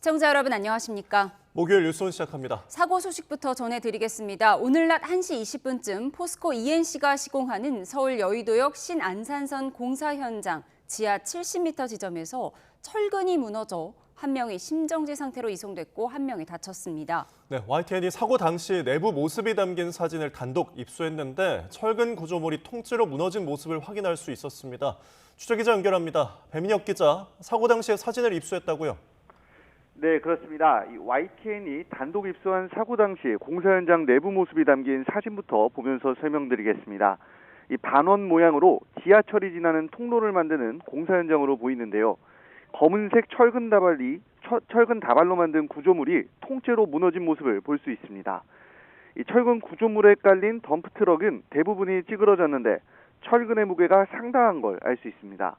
시청자 여러분 안녕하십니까? 목요일 뉴스온 시작합니다. 사고 소식부터 전해드리겠습니다. 오늘 낮 1시 20분쯤 포스코 ENC가 시공하는 서울 여의도역 신안산선 공사 현장 지하 70m 지점에서 철근이 무너져 한 명이 심정지 상태로 이송됐고 한 명이 다쳤습니다. 네, YTN이 사고 당시 내부 모습이 담긴 사진을 단독 입수했는데 철근 구조물이 통째로 무너진 모습을 확인할 수 있었습니다. 취재기자 연결합니다. 배민혁 기자, 사고 당시의 사진을 입수했다고요? 네, 그렇습니다. YTN이 단독 입수한 사고 당시 공사 현장 내부 모습이 담긴 사진부터 보면서 설명드리겠습니다. 이 반원 모양으로 지하철이 지나는 통로를 만드는 공사 현장으로 보이는데요. 검은색 철근 다발로 만든 구조물이 통째로 무너진 모습을 볼 수 있습니다. 이 철근 구조물에 깔린 덤프트럭은 대부분이 찌그러졌는데 철근의 무게가 상당한 걸 알 수 있습니다.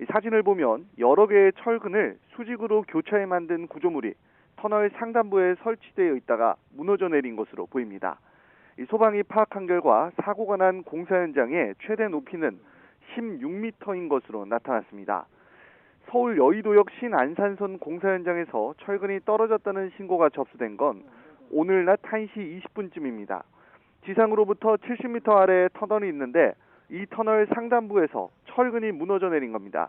이 사진을 보면 여러 개의 철근을 수직으로 교차해 만든 구조물이 터널 상단부에 설치되어 있다가 무너져 내린 것으로 보입니다. 이 소방이 파악한 결과 사고가 난 공사 현장의 최대 높이는 16m인 것으로 나타났습니다. 서울 여의도역 신안산선 공사 현장에서 철근이 떨어졌다는 신고가 접수된 건 오늘 낮 1시 20분쯤입니다. 지상으로부터 70m 아래에 터널이 있는데 이 터널 상단부에서 철근이 무너져 내린 겁니다.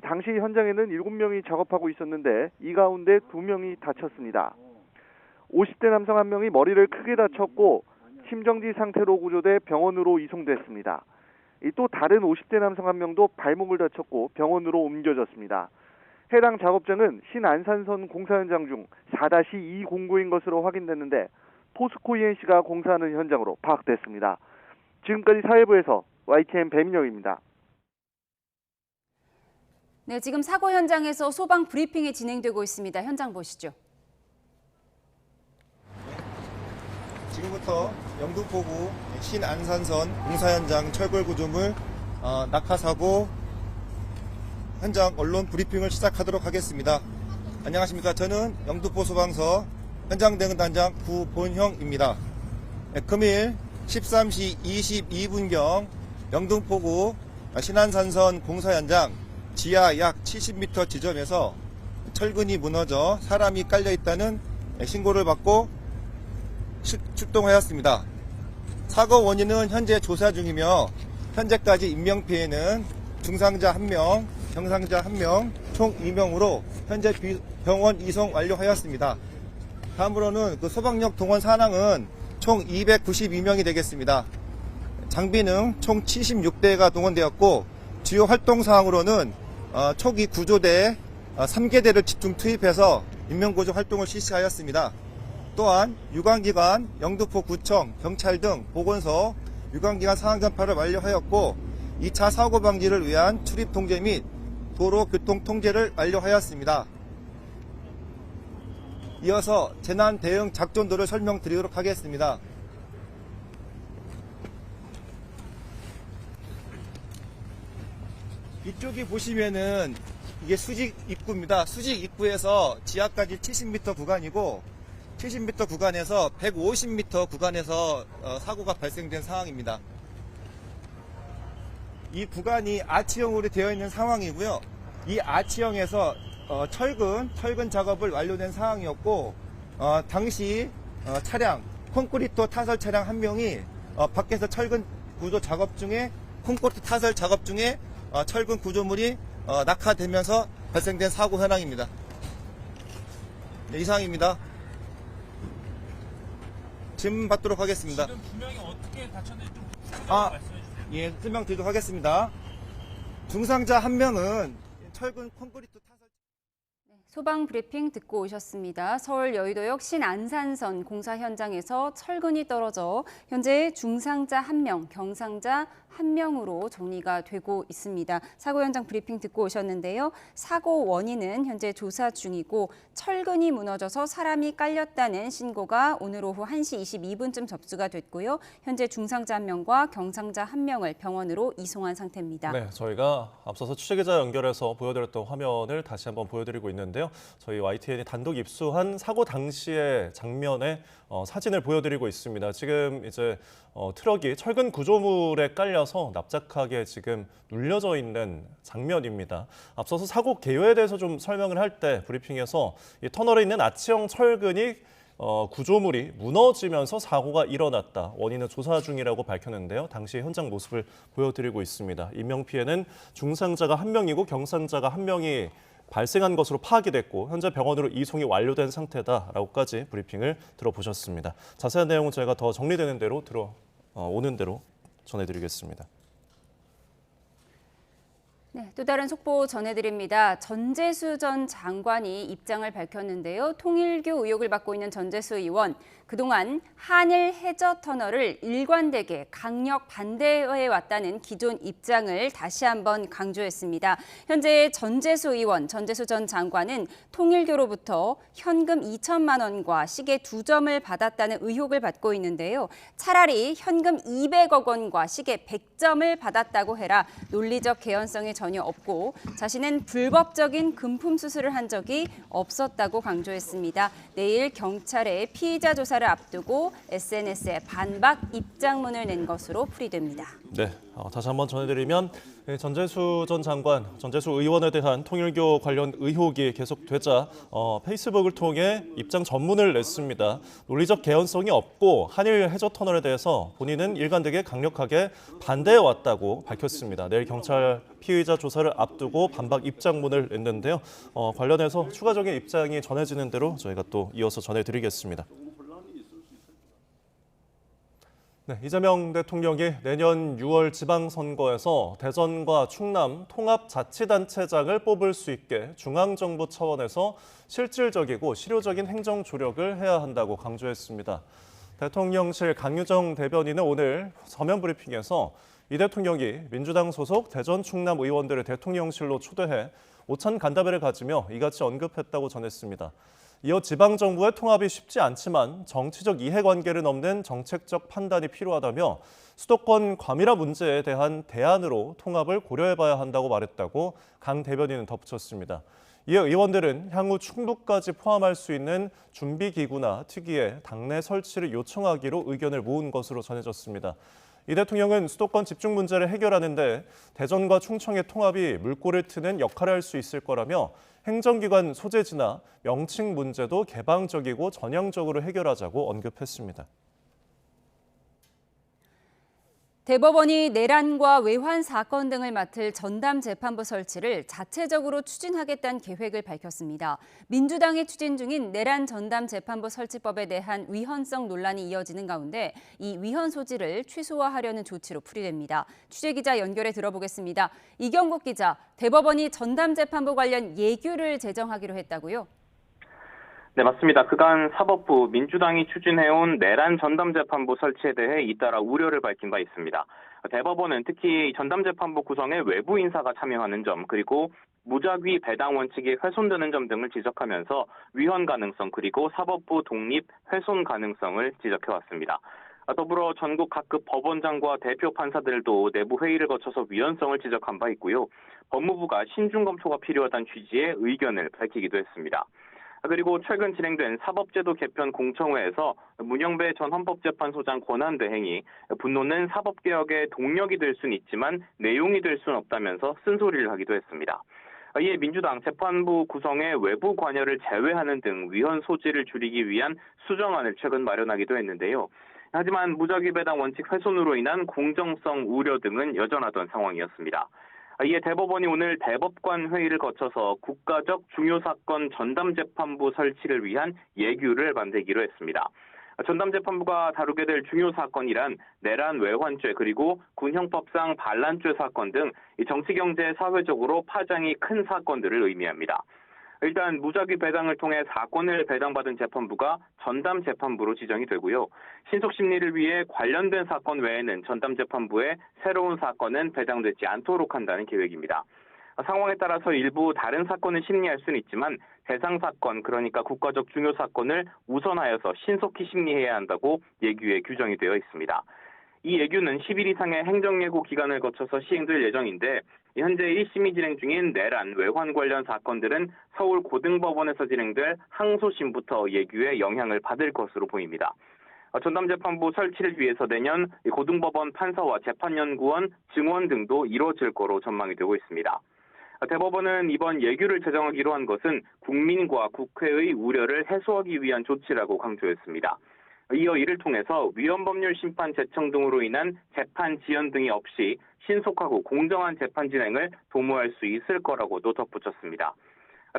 당시 현장에는 7명이 작업하고 있었는데 이 가운데 2명이 다쳤습니다. 50대 남성 1명이 머리를 크게 다쳤고 심정지 상태로 구조돼 병원으로 이송됐습니다. 또 다른 50대 남성 1명도 발목을 다쳤고 병원으로 옮겨졌습니다. 해당 작업장은 신안산선 공사 현장 중 4-209인 것으로 확인됐는데 포스코 ENC가 공사하는 현장으로 파악됐습니다. 지금까지 사회부에서 YTN 배민혁입니다. 네, 지금 사고 현장에서 소방 브리핑이 진행되고 있습니다. 현장 보시죠. 지금부터 영등포구 신안산선 공사 현장 철골 구조물 낙하사고 현장 언론 브리핑을 시작하도록 하겠습니다. 안녕하십니까. 저는 영등포 소방서 현장 대응 단장 구본형입니다. 금일 13시 22분경 영등포구 신안산선 공사 현장 지하 약 70m 지점에서 철근이 무너져 사람이 깔려 있다는 신고를 받고 출동하였습니다. 사고 원인은 현재 조사 중이며 현재까지 인명피해는 중상자 1명, 경상자 1명, 총 2명으로 현재 병원 이송 완료하였습니다. 다음으로는 소방력 동원 산항은 총 292명이 되겠습니다. 장비는 총 76대가 동원되었고 주요 활동사항으로는 초기 구조대 3개대를 집중 투입해서 인명구조 활동을 실시하였습니다. 또한 유관기관, 영등포구청, 경찰 등 보건소 유관기관 상황전파를 완료하였고 2차 사고 방지를 위한 출입 통제 및 도로 교통 통제를 완료하였습니다. 이어서 재난 대응 작전도를 설명드리도록 하겠습니다. 이쪽이 보시면은 이게 수직 입구입니다. 수직 입구에서 지하까지 70m 구간이고 70m 구간에서 150m 구간에서 사고가 발생된 상황입니다. 이 구간이 아치형으로 되어 있는 상황이고요. 이 아치형에서 철근 작업을 완료된 상황이었고 당시 차량 콘크리트 타설 차량 1명이 밖에서 철근 구조 작업 중에 콘크리트 타설 작업 중에 철근 구조물이 낙하되면서 발생된 사고 현황입니다. 네, 이상입니다. 질문 받도록 하겠습니다. 지금 두 명이 어떻게 다쳤는지 좀 말씀해 주세요. 예, 설명드리도록 하겠습니다. 중상자 1명은 철근 콘크리트 타설 소방 브리핑 듣고 오셨습니다. 서울 여의도역 신안산선 공사 현장에서 철근이 떨어져 현재 중상자 1명, 경상자 1명으로 정리가 되고 있습니다. 사고 현장 브리핑 듣고 오셨는데요. 사고 원인은 현재 조사 중이고 철근이 무너져서 사람이 깔렸다는 신고가 오늘 오후 1시 22분쯤 접수가 됐고요. 현재 중상자 1명과 경상자 1명을 병원으로 이송한 상태입니다. 네, 저희가 앞서서 취재기자 연결해서 보여드렸던 화면을 다시 한번 보여드리고 있는데요. 저희 YTN이 단독 입수한 사고 당시의 장면의 사진을 보여드리고 있습니다. 지금 이제 트럭이 철근 구조물에 깔려 휘말려서 납작하게 지금 눌려져 있는 장면입니다. 앞서서 사고 개요에 대해서 좀 설명을 할 때 브리핑에서 이 터널에 있는 아치형 철근이 구조물이 무너지면서 사고가 일어났다. 원인은 조사 중이라고 밝혔는데요. 당시 현장 모습을 보여드리고 있습니다. 인명피해는 중상자가 1명이고 경상자가 1명이 발생한 것으로 파악이 됐고 현재 병원으로 이송이 완료된 상태다라고까지 브리핑을 들어보셨습니다. 자세한 내용은 저희가 더 정리되는 대로 오는 대로 전해드리겠습니다. 네, 또 다른 속보 전해드립니다. 전재수 전 장관이 입장을 밝혔는데요. 통일교 의혹을 받고 있는 전재수 의원, 그동안 한일 해저 터널을 일관되게 강력 반대해왔다는 기존 입장을 다시 한번 강조했습니다. 현재 전재수 의원, 전재수 전 장관은 통일교로부터 현금 2천만 원과 시계 2점을 받았다는 의혹을 받고 있는데요. 차라리 현금 200억 원과 시계 100점을 받았다고 해라 논리적 개연성이 전혀 없고 자신은 불법적인 금품 수수를 한 적이 없었다고 강조했습니다. 내일 경찰에 피의자 조사를 앞두고 SNS에 반박 입장문을 낸 것으로 풀이됩니다. 네, 다시 한번 전해드리면 전재수 전 장관, 전재수 의원에 대한 통일교 관련 의혹이 계속되자 페이스북을 통해 입장 전문을 냈습니다. 논리적 개연성이 없고 한일 해저 터널에 대해서 본인은 일관되게 강력하게 반대해왔다고 밝혔습니다. 내일 경찰 피의자 조사를 앞두고 반박 입장문을 냈는데요. 관련해서 추가적인 입장이 전해지는 대로 저희가 또 이어서 전해드리겠습니다. 네, 이재명 대통령이 내년 6월 지방선거에서 대전과 충남 통합자치단체장을 뽑을 수 있게 중앙정부 차원에서 실질적이고 실효적인 행정 조력을 해야 한다고 강조했습니다. 대통령실 강유정 대변인은 오늘 서면 브리핑에서 이 대통령이 민주당 소속 대전 충남 의원들을 대통령실로 초대해 오찬 간담회를 가지며 이같이 언급했다고 전했습니다. 이어 지방정부의 통합이 쉽지 않지만 정치적 이해관계를 넘는 정책적 판단이 필요하다며 수도권 과밀화 문제에 대한 대안으로 통합을 고려해봐야 한다고 말했다고 강 대변인은 덧붙였습니다. 이에 의원들은 향후 충북까지 포함할 수 있는 준비기구나 특위의 당내 설치를 요청하기로 의견을 모은 것으로 전해졌습니다. 이 대통령은 수도권 집중 문제를 해결하는 데 대전과 충청의 통합이 물꼬를 트는 역할을 할 수 있을 거라며 행정기관 소재지나 명칭 문제도 개방적이고 전향적으로 해결하자고 언급했습니다. 대법원이 내란과 외환 사건 등을 맡을 전담 재판부 설치를 자체적으로 추진하겠다는 계획을 밝혔습니다. 민주당이 추진 중인 내란 전담 재판부 설치법에 대한 위헌성 논란이 이어지는 가운데 이 위헌 소지를 최소화하려는 조치로 풀이됩니다. 취재기자 연결해 들어보겠습니다. 이경국 기자, 대법원이 전담 재판부 관련 예규를 제정하기로 했다고요? 네, 맞습니다. 그간 사법부 민주당이 추진해온 내란 전담재판부 설치에 대해 잇따라 우려를 밝힌 바 있습니다. 대법원은 특히 전담재판부 구성에 외부 인사가 참여하는 점, 그리고 무작위 배당 원칙이 훼손되는 점 등을 지적하면서 위헌 가능성 그리고 사법부 독립 훼손 가능성을 지적해왔습니다. 더불어 전국 각급 법원장과 대표 판사들도 내부 회의를 거쳐서 위헌성을 지적한 바 있고요. 법무부가 신중 검토가 필요하다는 취지의 의견을 밝히기도 했습니다. 그리고 최근 진행된 사법제도 개편 공청회에서 문영배 전 헌법재판소장 권한대행이 분노는 사법개혁의 동력이 될 수는 있지만 내용이 될 수는 없다면서 쓴소리를 하기도 했습니다. 이에 민주당 재판부 구성의 외부 관여를 제외하는 등 위헌 소지를 줄이기 위한 수정안을 최근 마련하기도 했는데요. 하지만 무작위 배당 원칙 훼손으로 인한 공정성 우려 등은 여전하던 상황이었습니다. 이에 대법원이 오늘 대법관 회의를 거쳐서 국가적 중요 사건 전담재판부 설치를 위한 예규를 만들기로 했습니다. 전담재판부가 다루게 될 중요 사건이란 내란 외환죄 그리고 군형법상 반란죄 사건 등 정치, 경제, 사회적으로 파장이 큰 사건들을 의미합니다. 일단 무작위 배당을 통해 사건을 배당받은 재판부가 전담 재판부로 지정이 되고요. 신속 심리를 위해 관련된 사건 외에는 전담 재판부에 새로운 사건은 배당되지 않도록 한다는 계획입니다. 상황에 따라서 일부 다른 사건을 심리할 수는 있지만 대상 사건, 그러니까 국가적 중요 사건을 우선하여서 신속히 심리해야 한다고 예규에 규정이 되어 있습니다. 이 예규는 10일 이상의 행정예고 기간을 거쳐서 시행될 예정인데 현재 1심이 진행 중인 내란, 외환 관련 사건들은 서울 고등법원에서 진행될 항소심부터 예규에 영향을 받을 것으로 보입니다. 전담재판부 설치를 위해서 내년 고등법원 판사와 재판연구원, 증원 등도 이루어질 거로 전망이 되고 있습니다. 대법원은 이번 예규를 제정하기로 한 것은 국민과 국회의 우려를 해소하기 위한 조치라고 강조했습니다. 이어 이를 통해서 위헌법률 심판 제청 등으로 인한 재판 지연 등이 없이 신속하고 공정한 재판 진행을 도모할 수 있을 거라고도 덧붙였습니다.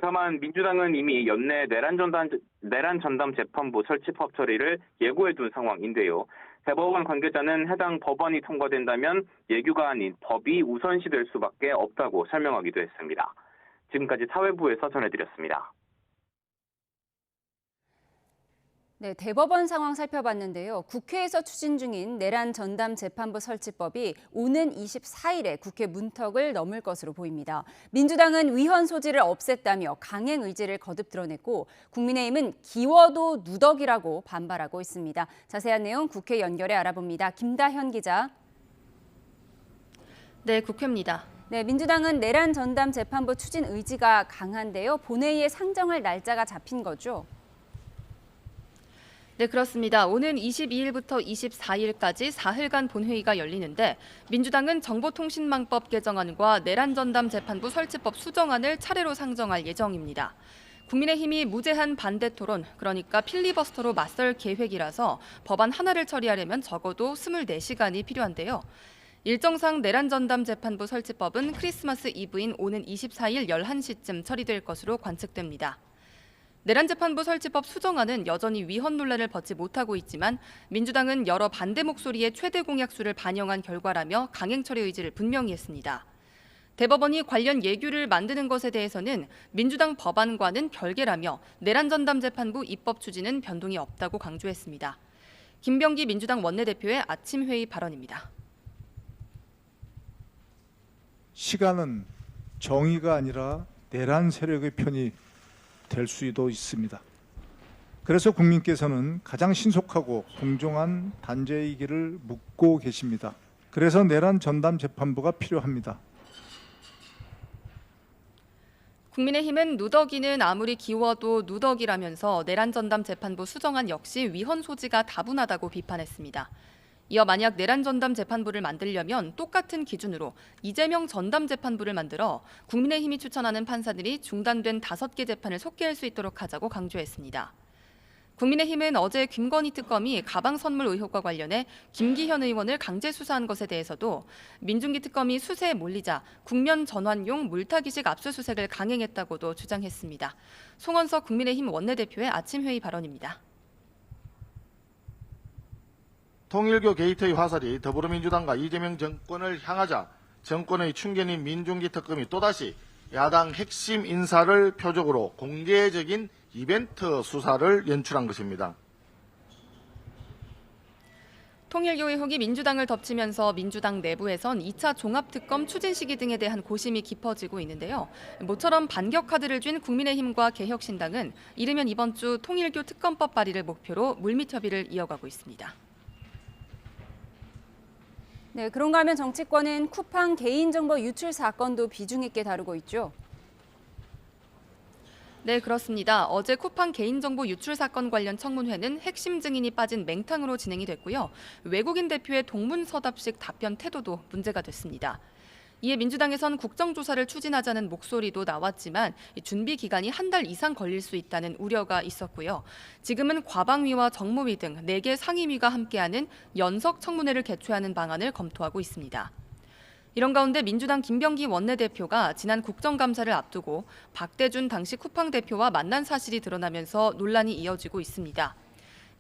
다만 민주당은 이미 연내 내란 전담 재판부 설치법 처리를 예고해둔 상황인데요. 대법원 관계자는 해당 법안이 통과된다면 예규가 아닌 법이 우선시될 수밖에 없다고 설명하기도 했습니다. 지금까지 사회부에서 전해드렸습니다. 네, 대법원 상황 살펴봤는데요. 국회에서 추진 중인 내란 전담 재판부 설치법이 오는 24일에 국회 문턱을 넘을 것으로 보입니다. 민주당은 위헌 소지를 없앴다며 강행 의지를 거듭 드러냈고 국민의힘은 기워도 누더기라고 반발하고 있습니다. 자세한 내용 국회 연결해 알아봅니다. 김다현 기자. 네, 국회입니다. 네, 민주당은 내란 전담 재판부 추진 의지가 강한데요. 본회의에 상정할 날짜가 잡힌 거죠? 네, 그렇습니다. 오는 22일부터 24일까지 4일간 본회의가 열리는데 민주당은 정보통신망법 개정안과 내란 전담 재판부 설치법 수정안을 차례로 상정할 예정입니다. 국민의힘이 무제한 반대 토론, 그러니까 필리버스터로 맞설 계획이라서 법안 하나를 처리하려면 적어도 24시간이 필요한데요. 일정상 내란 전담 재판부 설치법은 크리스마스 이브인 오는 24일 11시쯤 처리될 것으로 관측됩니다. 내란 재판부 설치법 수정안은 여전히 위헌 논란을 벗지 못하고 있지만 민주당은 여러 반대 목소리의 최대 공약수를 반영한 결과라며 강행 처리 의지를 분명히 했습니다. 대법원이 관련 예규를 만드는 것에 대해서는 민주당 법안과는 별개라며 내란 전담 재판부 입법 추진은 변동이 없다고 강조했습니다. 김병기 민주당 원내대표의 아침 회의 발언입니다. 시간은 정의가 아니라 내란 세력의 편이 될 수도 있습니다. 그래서 국민께서는 가장 신속하고 공정한 단죄이기를 묻고 계십니다. 그래서 내란 전담 재판부가 필요합니다. 국민의힘은 누더기는 아무리 기워도 누더기라면서 내란 전담 재판부 수정안 역시 위헌 소지가 다분하다고 비판했습니다. 이어 만약 내란 전담 재판부를 만들려면 똑같은 기준으로 이재명 전담 재판부를 만들어 국민의힘이 추천하는 판사들이 중단된 5개 재판을 속개할 수 있도록 하자고 강조했습니다. 국민의힘은 어제 김건희 특검이 가방 선물 의혹과 관련해 김기현 의원을 강제 수사한 것에 대해서도 민중기 특검이 수세에 몰리자 국면 전환용 물타기식 압수수색을 강행했다고도 주장했습니다. 송원석 국민의힘 원내대표의 아침 회의 발언입니다. 통일교 게이트의 화살이 더불어민주당과 이재명 정권을 향하자 정권의 충견인 민중기 특검이 또다시 야당 핵심 인사를 표적으로 공개적인 이벤트 수사를 연출한 것입니다. 통일교 의혹이 민주당을 덮치면서 민주당 내부에선 2차 종합특검 추진 시기 등에 대한 고심이 깊어지고 있는데요. 모처럼 반격 카드를 쥔 국민의힘과 개혁신당은 이르면 이번 주 통일교 특검법 발의를 목표로 물밑 협의를 이어가고 있습니다. 네, 그런가 하면 정치권은 쿠팡 개인정보 유출 사건도 비중 있게 다루고 있죠. 네, 그렇습니다. 어제 쿠팡 개인정보 유출 사건 관련 청문회는 핵심 증인이 빠진 맹탕으로 진행이 됐고요. 외국인 대표의 동문서답식 답변 태도도 문제가 됐습니다. 이에 민주당에선 국정조사를 추진하자는 목소리도 나왔지만 준비 기간이 한 달 이상 걸릴 수 있다는 우려가 있었고요. 지금은 과방위와 정무위 등 4개 상임위가 함께하는 연석 청문회를 개최하는 방안을 검토하고 있습니다. 이런 가운데 민주당 김병기 원내대표가 지난 국정감사를 앞두고 박대준 당시 쿠팡 대표와 만난 사실이 드러나면서 논란이 이어지고 있습니다.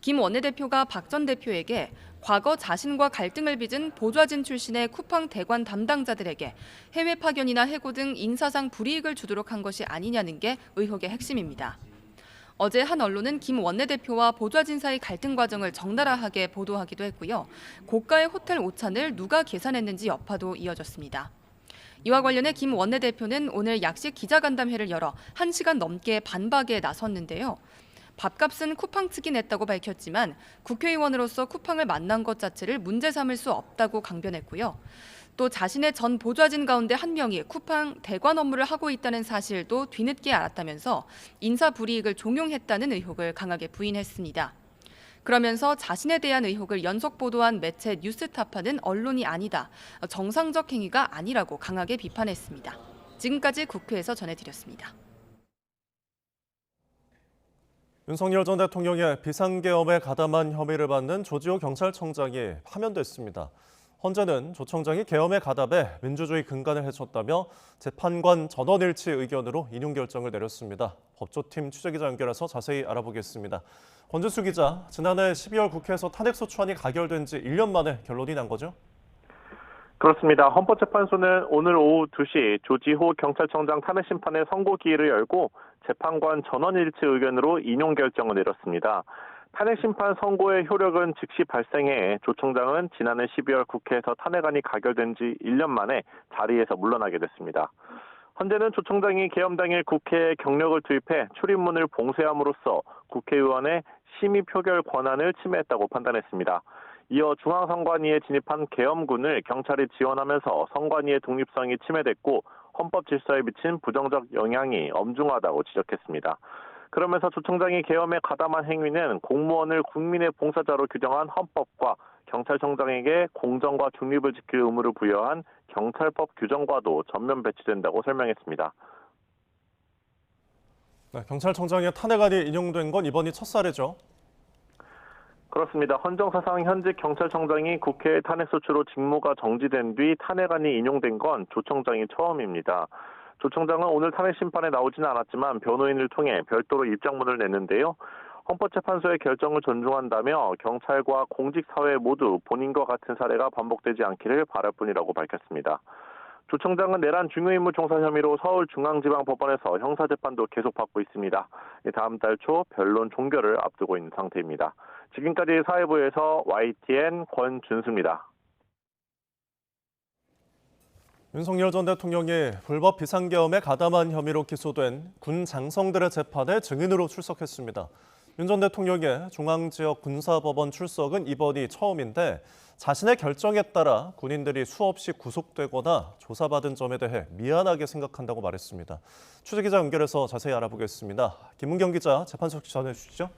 김 원내대표가 박 전 대표에게 과거 자신과 갈등을 빚은 보좌진 출신의 쿠팡 대관 담당자들에게 해외 파견이나 해고 등 인사상 불이익을 주도록 한 것이 아니냐는 게 의혹의 핵심입니다. 어제 한 언론은 김 원내대표와 보좌진 사이 갈등 과정을 적나라하게 보도하기도 했고요. 고가의 호텔 오찬을 누가 계산했는지 여파도 이어졌습니다. 이와 관련해 김 원내대표는 오늘 약식 기자간담회를 열어 1시간 넘게 반박에 나섰는데요. 밥값은 쿠팡 측이 냈다고 밝혔지만 국회의원으로서 쿠팡을 만난 것 자체를 문제 삼을 수 없다고 강변했고요. 또 자신의 전 보좌진 가운데 한 명이 쿠팡 대관 업무를 하고 있다는 사실도 뒤늦게 알았다면서 인사 불이익을 종용했다는 의혹을 강하게 부인했습니다. 그러면서 자신에 대한 의혹을 연속 보도한 매체 뉴스타파는 언론이 아니다, 정상적 행위가 아니라고 강하게 비판했습니다. 지금까지 국회에서 전해드렸습니다. 윤석열 전 대통령의 비상계엄에 가담한 혐의를 받는 조지호 경찰청장이 파면됐습니다. 헌재는 조 청장이 계엄에 가담해 민주주의 근간을 해쳤다며 재판관 전원일치 의견으로 인용 결정을 내렸습니다. 법조팀 취재기자 연결해서 자세히 알아보겠습니다. 권진수 기자, 지난해 12월 국회에서 탄핵소추안이 가결된 지 1년 만에 결론이 난 거죠? 그렇습니다. 헌법재판소는 오늘 오후 2시 조지호 경찰청장 탄핵 심판의 선고 기일을 열고 재판관 전원일치 의견으로 인용 결정을 내렸습니다. 탄핵 심판 선고의 효력은 즉시 발생해 조 청장은 지난해 12월 국회에서 탄핵안이 가결된 지 1년 만에 자리에서 물러나게 됐습니다. 헌재는 조 청장이 계엄 당일 국회에 경력을 투입해 출입문을 봉쇄함으로써 국회의원의 심의 표결 권한을 침해했다고 판단했습니다. 이어 중앙선관위에 진입한 계엄군을 경찰이 지원하면서 선관위의 독립성이 침해됐고 헌법 질서에 미친 부정적 영향이 엄중하다고 지적했습니다. 그러면서 조 청장이 계엄에 가담한 행위는 공무원을 국민의 봉사자로 규정한 헌법과 경찰청장에게 공정과 중립을 지킬 의무를 부여한 경찰법 규정과도 전면 배치된다고 설명했습니다. 네, 경찰청장의 탄핵안이 인용된 건 이번이 첫 사례죠? 그렇습니다. 헌정사상 현직 경찰청장이 국회 탄핵소추로 직무가 정지된 뒤 탄핵안이 인용된 건 조 청장이 처음입니다. 조 청장은 오늘 탄핵 심판에 나오지는 않았지만 변호인을 통해 별도로 입장문을 냈는데요. 헌법재판소의 결정을 존중한다며 경찰과 공직사회 모두 본인과 같은 사례가 반복되지 않기를 바랄 뿐이라고 밝혔습니다. 조 청장은 내란 중요임무 종사 혐의로 서울중앙지방법원에서 형사재판도 계속받고 있습니다. 다음 달 초 변론 종결을 앞두고 있는 상태입니다. 지금까지 사회부에서 YTN 권준수입니다. 윤석열 전 대통령이 불법 비상계엄에 가담한 혐의로 기소된 군 장성들의 재판에 증인으로 출석했습니다. 윤 전 대통령의 중앙지역 군사법원 출석은 이번이 처음인데 자신의 결정에 따라 군인들이 수없이 구속되거나 조사받은 점에 대해 미안하게 생각한다고 말했습니다. 취재기자 연결해서 자세히 알아보겠습니다. 김문경 기자, 재판 소식 전해주시죠.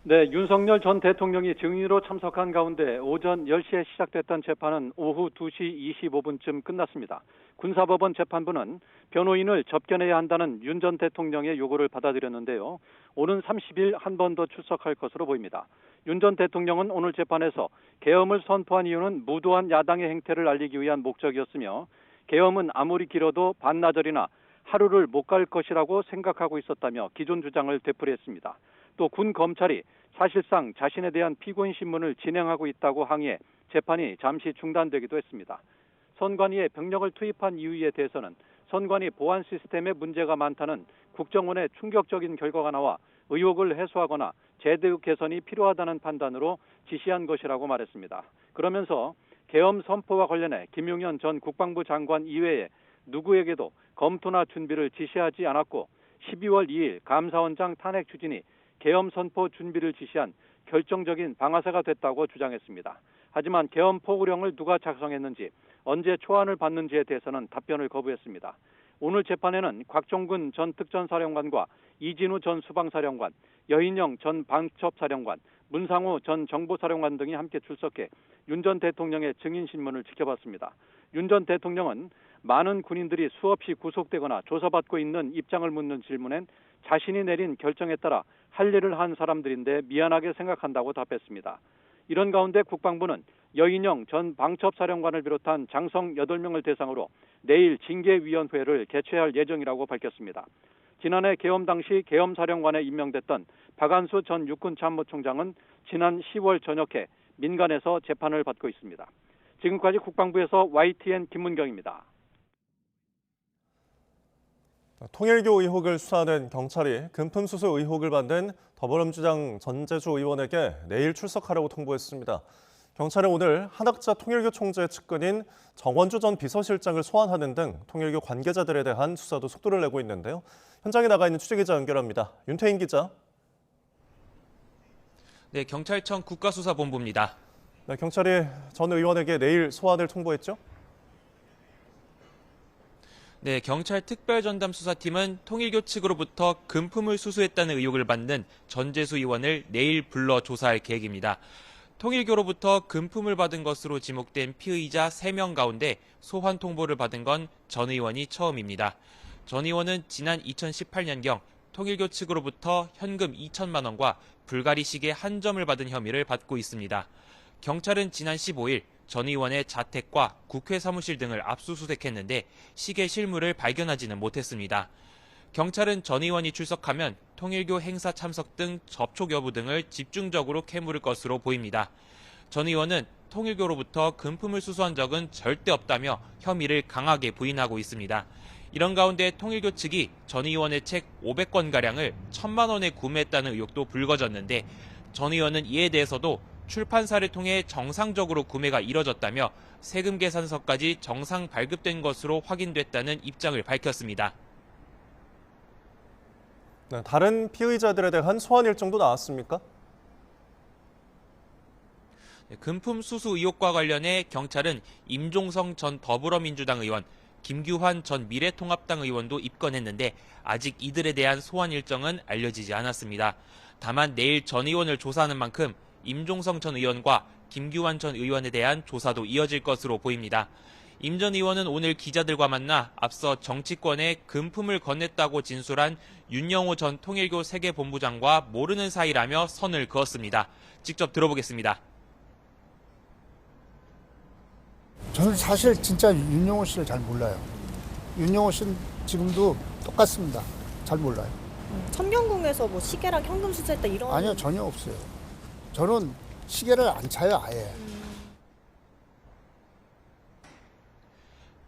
네, 윤석열 전 대통령이 증인으로 참석한 가운데 오전 10시에 시작됐던 재판은 오후 2시 25분쯤 끝났습니다. 군사법원 재판부는 변호인을 접견해야 한다는 윤 전 대통령의 요구를 받아들였는데요. 오는 30일 한 번 더 출석할 것으로 보입니다. 윤 전 대통령은 오늘 재판에서 계엄을 선포한 이유는 무도한 야당의 행태를 알리기 위한 목적이었으며 계엄은 아무리 길어도 반나절이나 하루를 못 갈 것이라고 생각하고 있었다며 기존 주장을 되풀이했습니다. 또 군 검찰이 사실상 자신에 대한 피고인 신문을 진행하고 있다고 항의해 재판이 잠시 중단되기도 했습니다. 선관위에 병력을 투입한 이유에 대해서는 선관위 보안 시스템에 문제가 많다는 국정원의 충격적인 결과가 나와 의혹을 해소하거나 제도 개선이 필요하다는 판단으로 지시한 것이라고 말했습니다. 그러면서 계엄 선포와 관련해 김용현 전 국방부 장관 이외에 누구에게도 검토나 준비를 지시하지 않았고 12월 2일 감사원장 탄핵 추진이 계엄 선포 준비를 지시한 결정적인 방아쇠가 됐다고 주장했습니다. 하지만 계엄 포고령을 누가 작성했는지, 언제 초안을 받는지에 대해서는 답변을 거부했습니다. 오늘 재판에는 곽종근 전 특전사령관과 이진우 전 수방사령관, 여인영 전 방첩사령관, 문상호 전 정보사령관 등이 함께 출석해 윤 전 대통령의 증인신문을 지켜봤습니다. 윤 전 대통령은 많은 군인들이 수없이 구속되거나 조사받고 있는 입장을 묻는 질문엔 자신이 내린 결정에 따라 할 일을 한 사람들인데 미안하게 생각한다고 답했습니다. 이런 가운데 국방부는 여인영 전 방첩사령관을 비롯한 장성 8명을 대상으로 내일 징계위원회를 개최할 예정이라고 밝혔습니다. 지난해 계엄 당시 계엄사령관에 임명됐던 박안수 전 육군참모총장은 지난 10월 저녁에 민간에서 재판을 받고 있습니다. 지금까지 국방부에서 YTN 김문경입니다. 통일교 의혹을 수사하는 경찰이 금품수수 의혹을 받는 더불어민주당 전재주 의원에게 내일 출석하라고 통보했습니다. 경찰은 오늘 한학자 통일교 총재 측근인 정원주 전 비서실장을 소환하는 등 통일교 관계자들에 대한 수사도 속도를 내고 있는데요. 현장에 나가 있는 취재기자 연결합니다. 윤태인 기자. 네, 경찰청 국가수사본부입니다. 네, 경찰이 전 의원에게 내일 소환을 통보했죠? 네, 경찰 특별전담수사팀은 통일교 측으로부터 금품을 수수했다는 의혹을 받는 전재수 의원을 내일 불러 조사할 계획입니다. 통일교로부터 금품을 받은 것으로 지목된 피의자 3명 가운데 소환 통보를 받은 건 전 의원이 처음입니다. 전 의원은 지난 2018년경 통일교 측으로부터 현금 2천만 원과 불가리 시계 한 점을 받은 혐의를 받고 있습니다. 경찰은 지난 15일 전 의원의 자택과 국회 사무실 등을 압수수색했는데 시계 실물을 발견하지는 못했습니다. 경찰은 전 의원이 출석하면 통일교 행사 참석 등 접촉 여부 등을 집중적으로 캐물을 것으로 보입니다. 전 의원은 통일교로부터 금품을 수수한 적은 절대 없다며 혐의를 강하게 부인하고 있습니다. 이런 가운데 통일교 측이 전 의원의 책 500권가량을 1,000만 원에 구매했다는 의혹도 불거졌는데 전 의원은 이에 대해서도 출판사를 통해 정상적으로 구매가 이뤄졌다며 세금 계산서까지 정상 발급된 것으로 확인됐다는 입장을 밝혔습니다. 네, 다른 피의자들에 대한 소환 일정도 나왔습니까? 금품 수수 의혹과 관련해 경찰은 임종성 전 더불어민주당 의원, 김규환 전 미래통합당 의원도 입건했는데 아직 이들에 대한 소환 일정은 알려지지 않았습니다. 다만 내일 전 의원을 조사하는 만큼 임종성 전 의원과 김규환 전 의원에 대한 조사도 이어질 것으로 보입니다. 임 전 의원은 오늘 기자들과 만나 앞서 정치권에 금품을 건넸다고 진술한 윤영호 전 통일교 세계본부장과 모르는 사이라며 선을 그었습니다. 직접 들어보겠습니다. 저는 사실 진짜 윤영호 씨를 잘 몰라요. 윤영호 씨는 지금도 똑같습니다. 잘 몰라요. 천명궁에서 뭐 시계랑 현금 수수했다 이런. 아니요, 전혀 없어요. 저는 시계를 안 차요, 아예.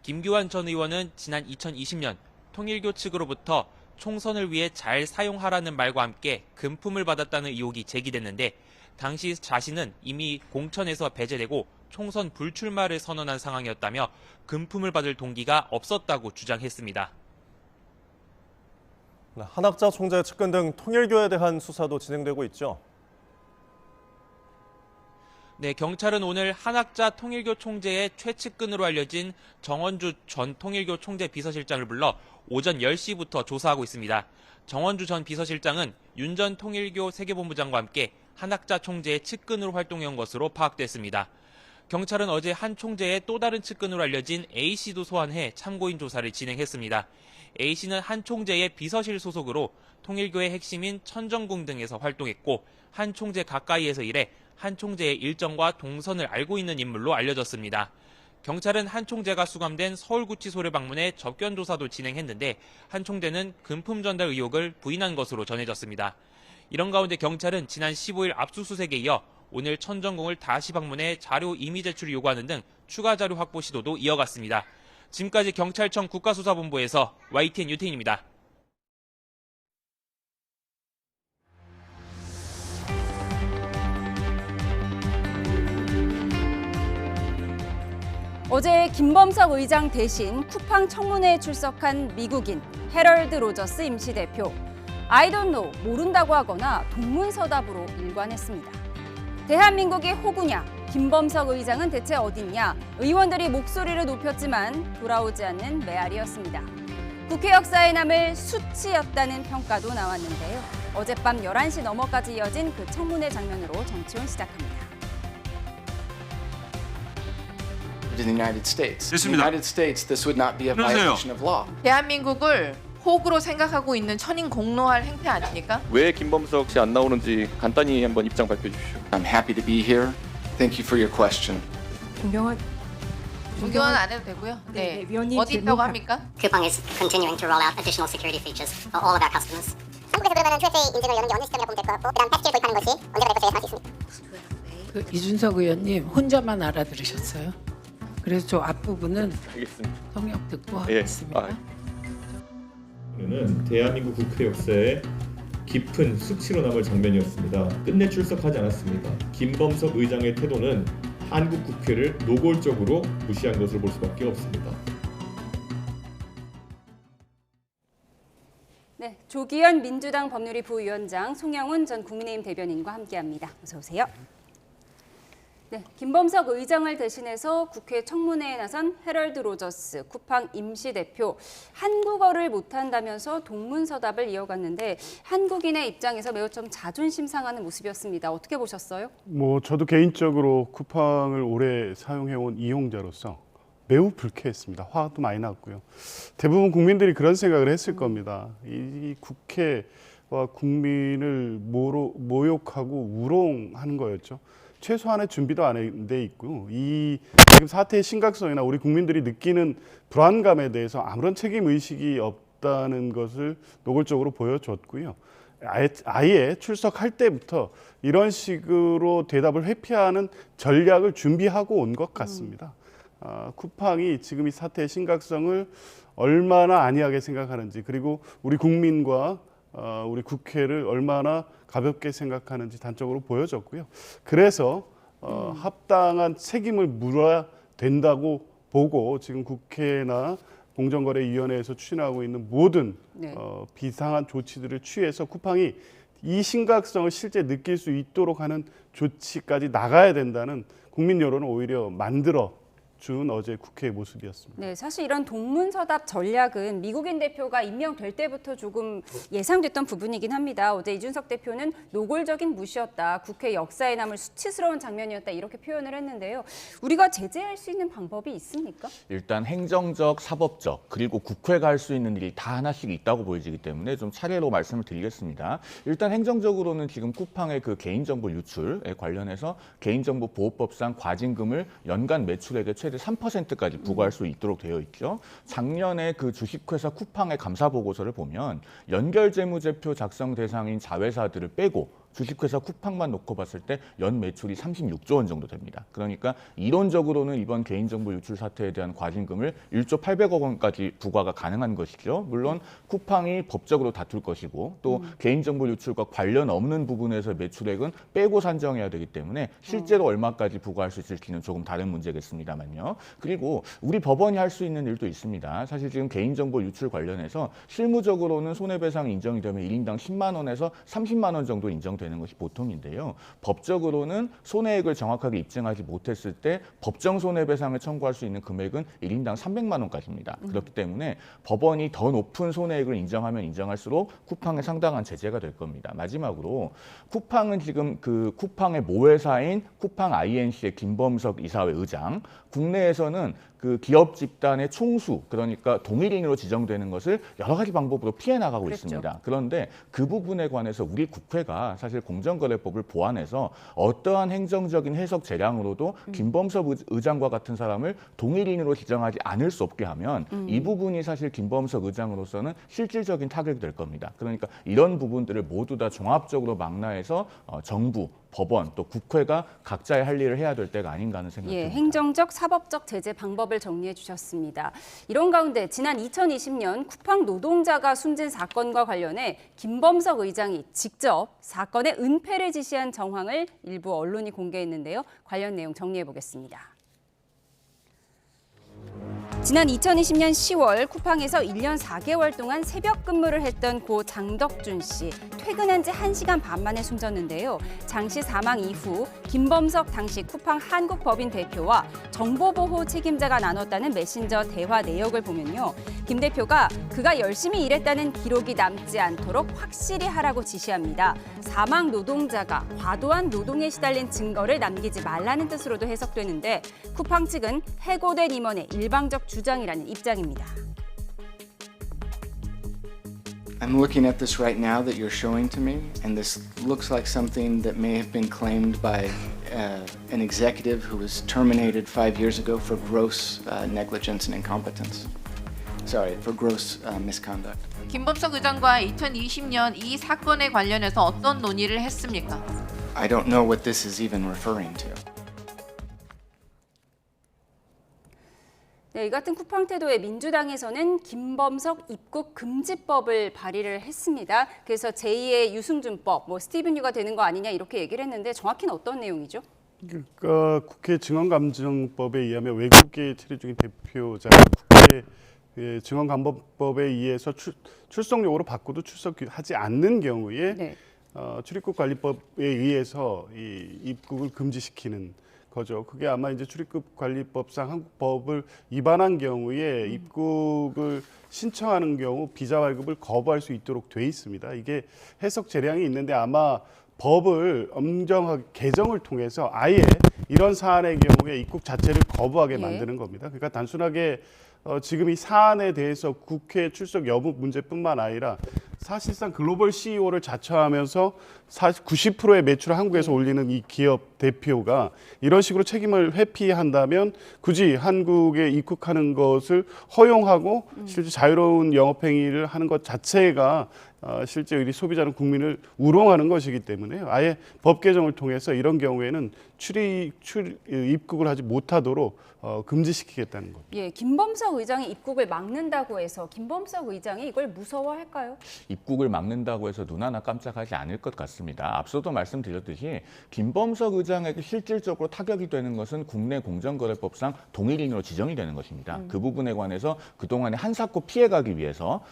김규환 전 의원은 지난 2020년 통일교 측으로부터 총선을 위해 잘 사용하라는 말과 함께 금품을 받았다는 의혹이 제기됐는데 당시 자신은 이미 공천에서 배제되고 총선 불출마를 선언한 상황이었다며 금품을 받을 동기가 없었다고 주장했습니다. 한학자 총재 측근 등 통일교에 대한 수사도 진행되고 있죠. 네, 경찰은 오늘 한학자 통일교 총재의 최측근으로 알려진 정원주 전 통일교 총재 비서실장을 불러 오전 10시부터 조사하고 있습니다. 정원주 전 비서실장은 윤 전 통일교 세계본부장과 함께 한학자 총재의 측근으로 활동해온 것으로 파악됐습니다. 경찰은 어제 한 총재의 또 다른 측근으로 알려진 A씨도 소환해 참고인 조사를 진행했습니다. A씨는 한 총재의 비서실 소속으로 통일교의 핵심인 천정궁 등에서 활동했고 한 총재 가까이에서 일해 한 총재의 일정과 동선을 알고 있는 인물로 알려졌습니다. 경찰은 한 총재가 수감된 서울구치소를 방문해 접견 조사도 진행했는데 한 총재는 금품 전달 의혹을 부인한 것으로 전해졌습니다. 이런 가운데 경찰은 지난 15일 압수수색에 이어 오늘 천정궁을 다시 방문해 자료 임의 제출을 요구하는 등 추가 자료 확보 시도도 이어갔습니다. 지금까지 경찰청 국가수사본부에서 YTN 유태인입니다. 어제 김범석 의장 대신 쿠팡 청문회에 출석한 미국인 헤럴드 로저스 임시대표. I don't know, 모른다고 하거나 동문서답으로 일관했습니다. 대한민국의 호구냐, 김범석 의장은 대체 어딨냐, 의원들이 목소리를 높였지만 돌아오지 않는 메아리였습니다. 국회 역사에 남을 수치였다는 평가도 나왔는데요. 어젯밤 11시 넘어까지 이어진 그 청문회 장면으로 정치원 시작합니다. In the United States. 됐습니다. In the United States, this would not be a violation of law. 대한민국을 호구로 생각하고 있는 천인 공노할 행태 아닙니까? 왜 김범석 씨 안 나오는지 간단히 한번 입장 밝혀주십시오. I'm happy to be here. Thank you for your question. 존경은 안 해도 되고요. 네. 어디 있다고 합니까? Coupang is continuing to roll out additional security features for all of our customers. 한국에서 그러면 QFA 인증을 여는 게 어느 시점이라고 보면 될 것 같고, 그다음 패키지를 도입하는 것이 언제가 될 것으로 예상할 수 있습니다. 이준석 의원님 혼자만 알아들으셨어요. 그래서 저 앞부분은 알겠습니다. 통역 듣고 하겠습니다. 는 대한민국 국회 역사에 깊은 수치로 남을 장면이었습니다. 끝내 출석하지 않았습니다. 김범석 의장의 태도는 한국 국회를 노골적으로 무시한 것으로 볼 수밖에 없습니다. 네, 조기현 민주당 법률위 부위원장, 송영훈 전 국민의힘 대변인과 함께합니다. 어서 오세요. 네, 김범석 의장을 대신해서 국회 청문회에 나선 해럴드 로저스 쿠팡 임시대표. 한국어를 못한다면서 동문서답을 이어갔는데 한국인의 입장에서 매우 좀 자존심 상하는 모습이었습니다. 어떻게 보셨어요? 저도 개인적으로 쿠팡을 오래 사용해온 이용자로서 매우 불쾌했습니다. 화도 많이 났고요. 대부분 국민들이 그런 생각을 했을 겁니다. 이 국회와 국민을 모욕하고 우롱하는 거였죠. 최소한의 준비도 안 돼 있고 이 지금 사태의 심각성이나 우리 국민들이 느끼는 불안감에 대해서 아무런 책임 의식이 없다는 것을 노골적으로 보여줬고요. 아예 출석할 때부터 이런 식으로 대답을 회피하는 전략을 준비하고 온 것 같습니다. 쿠팡이 지금 이 사태의 심각성을 얼마나 안이하게 생각하는지, 그리고 우리 국민과 우리 국회를 얼마나 가볍게 생각하는지 단적으로 보여줬고요. 그래서 합당한 책임을 물어야 된다고 보고 지금 국회나 공정거래위원회에서 추진하고 있는 모든 비상한 조치들을 취해서 쿠팡이 이 심각성을 실제 느낄 수 있도록 하는 조치까지 나가야 된다는 국민 여론을 오히려 만들어 준 어제 국회의 모습이었습니다. 네, 사실 이런 동문서답 전략은 미국인 대표가 임명될 때부터 조금 예상됐던 부분이긴 합니다. 어제 이준석 대표는 노골적인 무시였다, 국회 역사에 남을 수치스러운 장면이었다 이렇게 표현을 했는데요. 우리가 제재할 수 있는 방법이 있습니까? 일단 행정적, 사법적, 그리고 국회가 할 수 있는 일이 다 하나씩 있다고 보여지기 때문에 좀 차례로 말씀을 드리겠습니다. 일단 행정적으로는 지금 쿠팡의 그 개인정보 유출에 관련해서 개인정보보호법상 과징금을 연간 매출액의 최대 3%까지 부과할 수 있도록 되어 있죠. 작년에 그 주식회사 쿠팡의 감사 보고서를 보면 연결재무제표 작성 대상인 자회사들을 빼고 주식회사 쿠팡만 놓고 봤을 때 연 매출이 36조 원 정도 됩니다. 그러니까 이론적으로는 이번 개인정보 유출 사태에 대한 과징금을 1조 800억 원까지 부과가 가능한 것이죠. 물론 쿠팡이 법적으로 다툴 것이고 또 개인정보 유출과 관련 없는 부분에서 매출액은 빼고 산정해야 되기 때문에 실제로 얼마까지 부과할 수 있을지는 조금 다른 문제겠습니다만요. 그리고 우리 법원이 할 수 있는 일도 있습니다. 사실 지금 개인정보 유출 관련해서 실무적으로는 손해배상이 인정이 되면 1인당 10만 원에서 30만 원 정도 인정되는 것이 보통인데요. 법적으로는 손해액을 정확하게 입증하지 못했을 때 법정 손해배상을 청구할 수 있는 금액은 1인당 300만 원까지입니다. 그렇기 때문에 법원이 더 높은 손해액을 인정하면 인정할수록 쿠팡에 상당한 제재가 될 겁니다. 마지막으로 쿠팡은 지금 그 쿠팡의 모회사인 쿠팡 INC의 김범석 이사회 의장, 국내에서는 그 기업 집단의 총수, 그러니까 동일인으로 지정되는 것을 여러 가지 방법으로 피해 나가고 있습니다. 그런데 그 부분에 관해서 우리 국회가 사실 공정거래법을 보완해서 어떠한 행정적인 해석 재량으로도 김범석 의장과 같은 사람을 동일인으로 지정하지 않을 수 없게 하면 이 부분이 사실 김범석 의장으로서는 실질적인 타격이 될 겁니다. 그러니까 이런 부분들을 모두 다 종합적으로 망라해서 정부, 법원, 또 국회가 각자의 할 일을 해야 될 때가 아닌가 하는 생각이 듭니다. 행정적, 사법적 제재 방법을 정리해 주셨습니다. 이런 가운데 지난 2020년 쿠팡 노동자가 숨진 사건과 관련해 김범석 의장이 직접 사건의 은폐를 지시한 정황을 일부 언론이 공개했는데요. 관련 내용 정리해 보겠습니다. 지난 2020년 10월 쿠팡에서 1년 4개월 동안 새벽 근무를 했던 고 장덕준 씨. 퇴근한 지 1시간 반 만에 숨졌는데요. 장 씨 사망 이후 김범석 당시 쿠팡 한국법인 대표와 정보보호 책임자가 나눴다는 메신저 대화 내역을 보면요. 김 대표가 그가 열심히 일했다는 기록이 남지 않도록 확실히 하라고 지시합니다. 사망 노동자가 과도한 노동에 시달린 증거를 남기지 말라는 뜻으로도 해석되는데 쿠팡 측은 해고된 임원의 일방적 주장이라는 입장입니다. I'm looking at this right now that you're showing to me, and this looks like something that may have been claimed by an executive who was terminated 5 years ago for gross negligence and incompetence. Sorry, for gross misconduct. 김범석 의장과 2020년 이 사건에 관련해서 어떤 논의를 했습니까? I don't know what this is even referring to. 네, 이 같은 쿠팡 태도에 민주당에서는 김범석 입국 금지법을 발의를 했습니다. 그래서 제2의 유승준법, 스티븐 유가 되는 거 아니냐 이렇게 얘기를 했는데 정확히는 어떤 내용이죠? 그러니까 국회 증언감정법에 의하면 외국에 체류 중인 대표자가 국회 증언감정법에 의해서 출석용으로 바꿔도 출석하지 않는 경우에 출입국 관리법에 의해서 이 입국을 금지시키는 거죠. 그게 아마 이제 출입국관리법상 한국 법을 위반한 경우에 입국을 신청하는 경우 비자 발급을 거부할 수 있도록 돼 있습니다. 이게 해석 재량이 있는데 아마 법을 엄정하게 개정을 통해서 아예 이런 사안의 경우에 입국 자체를 거부하게 만드는 겁니다. 그러니까 단순하게 지금 이 사안에 대해서 국회 출석 여부 문제뿐만 아니라 사실상 글로벌 CEO를 자처하면서 90%의 매출을 한국에서 올리는 이 기업 대표가 이런 식으로 책임을 회피한다면 굳이 한국에 입국하는 것을 허용하고 실제 자유로운 영업행위를 하는 것 자체가 실제 우리 소비자는 국민을 우롱하는 것이기 때문에 아예 법 개정을 통해서 이런 경우에는 입국을 하지 못하도록 금지시키겠다는 겁니다. 예, 김범석 의장이 입국을 막는다고 해서 김범석 의장이 이걸 무서워할까요? 입국을 막는다고 해서 눈 하나 깜짝하지 않을 것 같습니다. 앞서도 말씀드렸듯이 김범석 의장에게 실질적으로 타격이 되는 것은 국내 공정거래법상 동일인으로 지정이 되는 것입니다. 그 부분에 관해서 그동안에 한사코 피해가기 위해서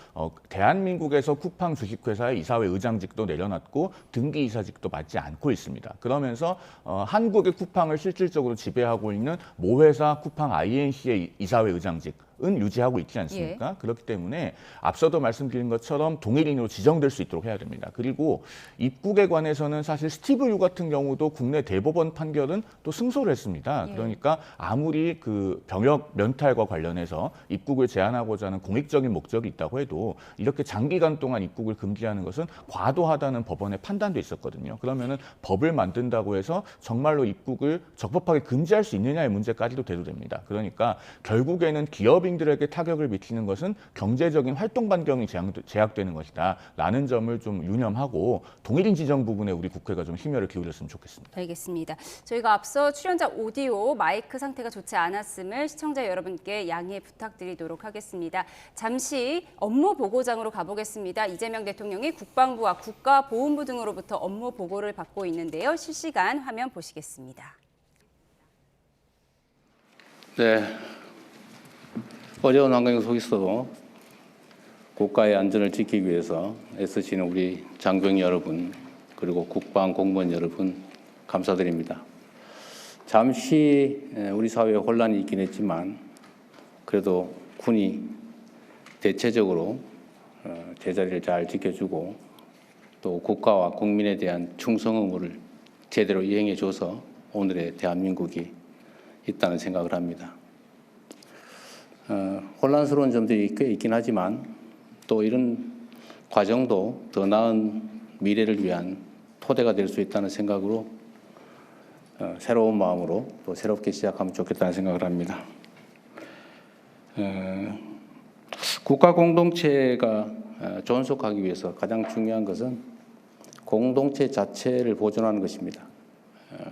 대한민국에서 쿠팡 주식회사의 이사회 의장직도 내려놨고 등기이사직도 맡지 않고 있습니다. 그러면서 한국의 쿠팡을 실질적으로 지배하고 있는 모회사 쿠팡 INC의 이사회 의장직은 유지하고 있지 않습니까? 예. 그렇기 때문에 앞서도 말씀드린 것처럼 동일인으로 지정될 수 있도록 해야 됩니다. 그리고 입국에 관해서는 사실 스티브 유 같은 경우도 국내 대법원 판결은 또 승소를 했습니다. 예. 그러니까 아무리 그 병역 면탈과 관련해서 입국을 제한하고자 하는 공익적인 목적이 있다고 해도 이렇게 장기간 동안 입국을 금지하는 것은 과도하다는 법원의 판단도 있었거든요. 그러면은 법을 만든다고 해서 정말로 입국을 적법하게 금지할 수 있느냐의 문제까지도 대두됩니다. 그러니까 결국에는 기업인들에게 타격을 미치는 것은 경제적인 활동 반경이 제약되는 것이다 라는 점을 좀 유념하고 동일인 지정 부분에 우리 국회가 좀 심혈을 기울였으면 좋겠습니다. 알겠습니다. 저희가 앞서 출연자 오디오 마이크 상태가 좋지 않았음을 시청자 여러분께 양해 부탁드리도록 하겠습니다. 잠시 업무 보고장으로 가보겠습니다. 이재명 대통령이 국방부와 국가보훈부 등으로부터 업무 보고를 받고 있는데요. 실시간 화면 보시겠습니다. 네, 어려운 환경 속에서도 국가의 안전을 지키기 위해서 애쓰시는 우리 장병 여러분 그리고 국방 공무원 여러분 감사드립니다. 잠시 우리 사회에 혼란이 있긴 했지만 그래도 군이 대체적으로 제자리를 잘 지켜주고 또 국가와 국민에 대한 충성 의무를 제대로 이행해줘서 오늘의 대한민국이 있다는 생각을 합니다. 혼란스러운 점들이 꽤 있긴 하지만 또 이런 과정도 더 나은 미래를 위한 토대가 될 수 있다는 생각으로 새로운 마음으로 또 새롭게 시작하면 좋겠다는 생각을 합니다. 국가 공동체가 존속하기 위해서 가장 중요한 것은 공동체 자체를 보존하는 것입니다.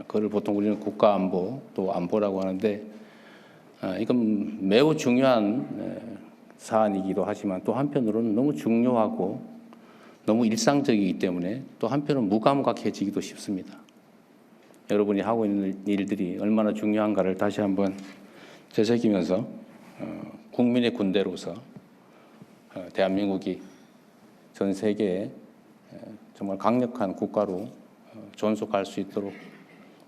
그걸 보통 우리는 국가 안보 또 안보라고 하는데 이건 매우 중요한 사안이기도 하지만 또 한편으로는 너무 중요하고 너무 일상적이기 때문에 또 한편은 무감각해지기도 쉽습니다. 여러분이 하고 있는 일들이 얼마나 중요한가를 다시 한번 되새기면서 국민의 군대로서 대한민국이 전 세계에 정말 강력한 국가로 존속할 수 있도록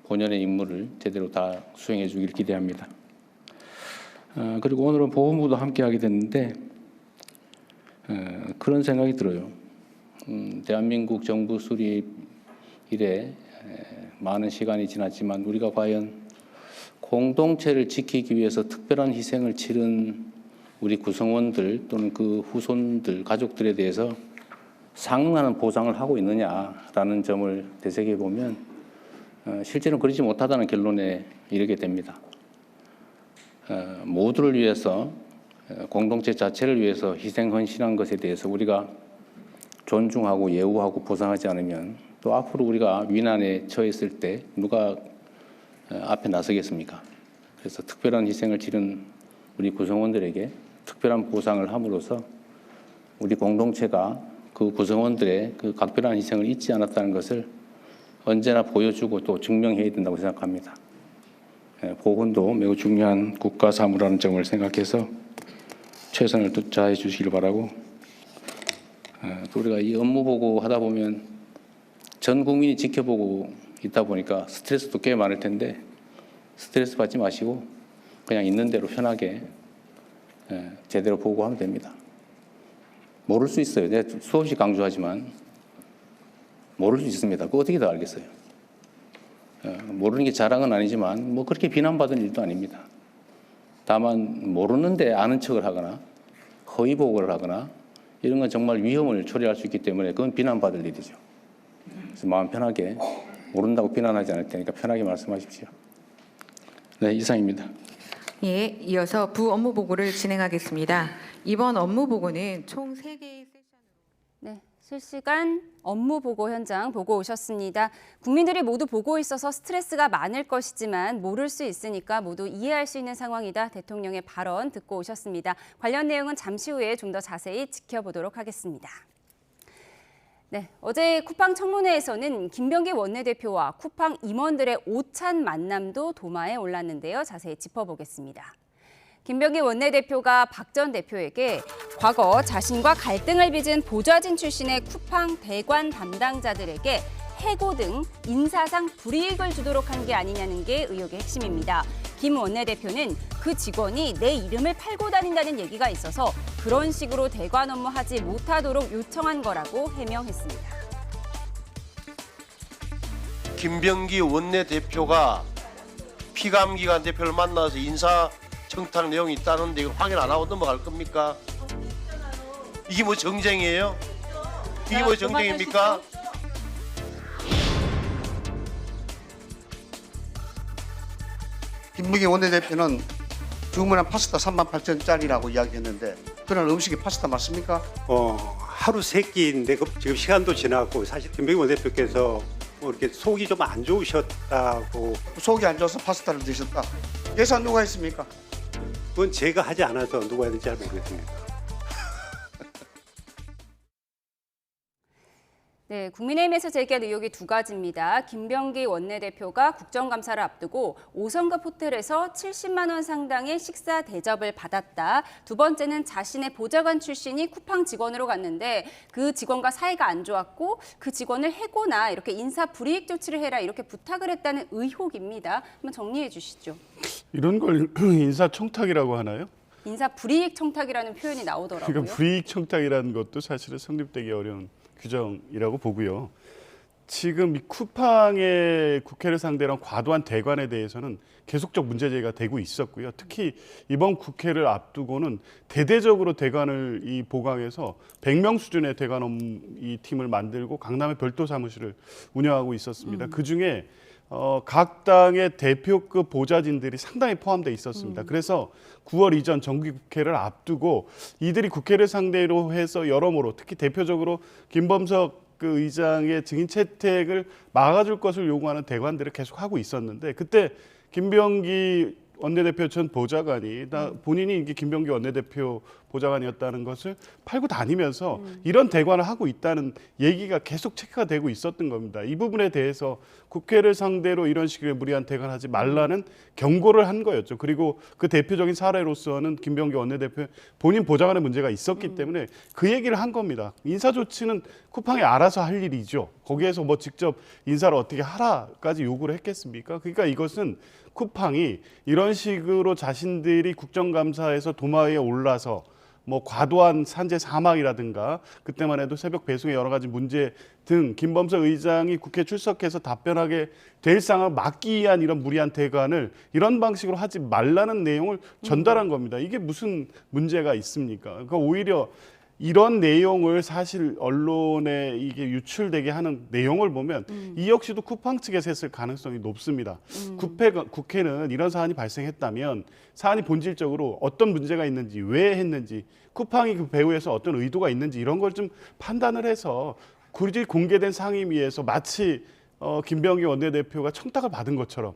본연의 임무를 제대로 다 수행해 주기를 기대합니다. 그리고 오늘은 보훈부도 함께 하게 됐는데 그런 생각이 들어요. 대한민국 정부 수립 이래 많은 시간이 지났지만 우리가 과연 공동체를 지키기 위해서 특별한 희생을 치른 우리 구성원들 또는 그 후손들, 가족들에 대해서 상응하는 보상을 하고 있느냐라는 점을 되새겨 보면 실제로는 그러지 못하다는 결론에 이르게 됩니다. 모두를 위해서 공동체 자체를 위해서 희생 헌신한 것에 대해서 우리가 존중하고 예우하고 보상하지 않으면 또 앞으로 우리가 위난에 처했을 때 누가 앞에 나서겠습니까? 그래서 특별한 희생을 치른 우리 구성원들에게 특별한 보상을 함으로써 우리 공동체가 그 구성원들의 그 각별한 희생을 잊지 않았다는 것을 언제나 보여주고 또 증명해야 된다고 생각합니다. 보훈도 매우 중요한 국가 사무라는 점을 생각해서 최선을 다해 주시길 바라고 또 우리가 이 업무 보고 하다 보면 전 국민이 지켜보고 있다 보니까 스트레스도 꽤 많을 텐데 스트레스 받지 마시고 그냥 있는 대로 편하게 제대로 보고하면 됩니다. 모를 수 있어요. 내가 수없이 강조하지만 모를 수 있습니다. 그거 어떻게 다 알겠어요? 모르는 게 자랑은 아니지만 뭐 그렇게 비난받은 일도 아닙니다. 다만 모르는데 아는 척을 하거나 허위 보고를 하거나 이런 건 정말 위험을 초래할 수 있기 때문에 그건 비난받을 일이죠. 그래서 마음 편하게 모른다고 비난하지 않을 테니까 편하게 말씀하십시오. 네, 이상입니다. 예, 이어서 부 업무 보고를 진행하겠습니다. 이번 업무 보고는 총 3개의 네, 실시간 업무 보고 현장 보고 오셨습니다. 국민들이 모두 보고 있어서 스트레스가 많을 것이지만 모를 수 있으니까 모두 이해할 수 있는 상황이다. 대통령의 발언 듣고 오셨습니다. 관련 내용은 잠시 후에 좀 더 자세히 지켜보도록 하겠습니다. 네, 어제 쿠팡 청문회에서는 김병기 원내대표와 쿠팡 임원들의 오찬 만남도 도마에 올랐는데요. 자세히 짚어보겠습니다. 김병기 원내대표가 박 전 대표에게 과거 자신과 갈등을 빚은 보좌진 출신의 쿠팡 대관 담당자들에게 해고 등 인사상 불이익을 주도록 한 게 아니냐는 게 의혹의 핵심입니다. 김 원내대표는 그 직원이 내 이름을 팔고 다닌다는 얘기가 있어서 그런 식으로 대관 업무하지 못하도록 요청한 거라고 해명했습니다. 김병기 원내대표가 피감기관 대표를 만나서 인사 청탁 내용이 있다는데 이걸 확인 안 하고 넘어갈 겁니까? 이게 뭐 정쟁이에요? 이게 뭐 정쟁입니까? 김병기 원내대표는 주문한 파스타 38,000원짜리라고 이야기했는데 그날 음식이 파스타 맞습니까? 하루 3끼인데 지금 시간도 지났고 사실 김병기 원내대표께서 뭐 이렇게 속이 좀 안 좋으셨다고. 속이 안 좋아서 파스타를 드셨다. 예산 누가 했습니까? 그건 제가 하지 않아서 누가 했는지 잘 모르겠습니다. 네, 국민의힘에서 제기한 의혹이 두 가지입니다. 김병기 원내대표가 국정감사를 앞두고 5성급 호텔에서 70만 원 상당의 식사 대접을 받았다. 두 번째는 자신의 보좌관 출신이 쿠팡 직원으로 갔는데 그 직원과 사이가 안 좋았고 그 직원을 해고나 이렇게 인사 불이익 조치를 해라 이렇게 부탁을 했다는 의혹입니다. 한번 정리해 주시죠. 이런 걸 인사 청탁이라고 하나요? 인사 불이익 청탁이라는 표현이 나오더라고요. 그러니까 불이익 청탁이라는 것도 사실은 성립되기 어려운 규정이라고 보고요. 지금 이 쿠팡의 국회를 상대로 한 과도한 대관에 대해서는 계속적 문제 제기가 되고 있었고요. 특히 이번 국회를 앞두고는 대대적으로 대관을 보강해서 100명 수준의 대관 이 팀을 만들고 강남에 별도 사무실을 운영하고 있었습니다. 그중에 각 당의 대표급 보좌진들이 상당히 포함되어 있었습니다. 그래서 9월 이전 정기국회를 앞두고 이들이 국회를 상대로 해서 여러모로 특히 대표적으로 김범석 그 의장의 증인 채택을 막아줄 것을 요구하는 대관들을 계속하고 있었는데 그때 김병기 원내대표 전 보좌관이 본인이 이게 김병기 원내대표 보좌관이었다는 것을 팔고 다니면서 이런 대관을 하고 있다는 얘기가 계속 체크가 되고 있었던 겁니다. 이 부분에 대해서 국회를 상대로 이런 식의 무리한 대관하지 말라는 경고를 한 거였죠. 그리고 그 대표적인 사례로서는 김병기 원내대표 본인 보좌관의 문제가 있었기 때문에 그 얘기를 한 겁니다. 인사 조치는 쿠팡이 알아서 할 일이죠. 거기에서 뭐 직접 인사를 어떻게 하라까지 요구를 했겠습니까? 그러니까 이것은 쿠팡이 이런 식으로 자신들이 국정감사에서 도마 위에 올라서 뭐 과도한 산재 사망이라든가 그때만 해도 새벽 배송의 여러 가지 문제 등 김범석 의장이 국회 출석해서 답변하게 될 상황을 막기 위한 이런 무리한 대관을 이런 방식으로 하지 말라는 내용을 전달한 겁니다. 이게 무슨 문제가 있습니까? 그러니까 오히려 이런 내용을 사실 언론에 이게 유출되게 하는 내용을 보면 이 역시도 쿠팡 측에서 했을 가능성이 높습니다. 국회는 이런 사안이 발생했다면 사안이 본질적으로 어떤 문제가 있는지 왜 했는지 쿠팡이 그 배후에서 어떤 의도가 있는지 이런 걸 좀 판단을 해서 굳이 공개된 상임위에서 마치 김병기 원내대표가 청탁을 받은 것처럼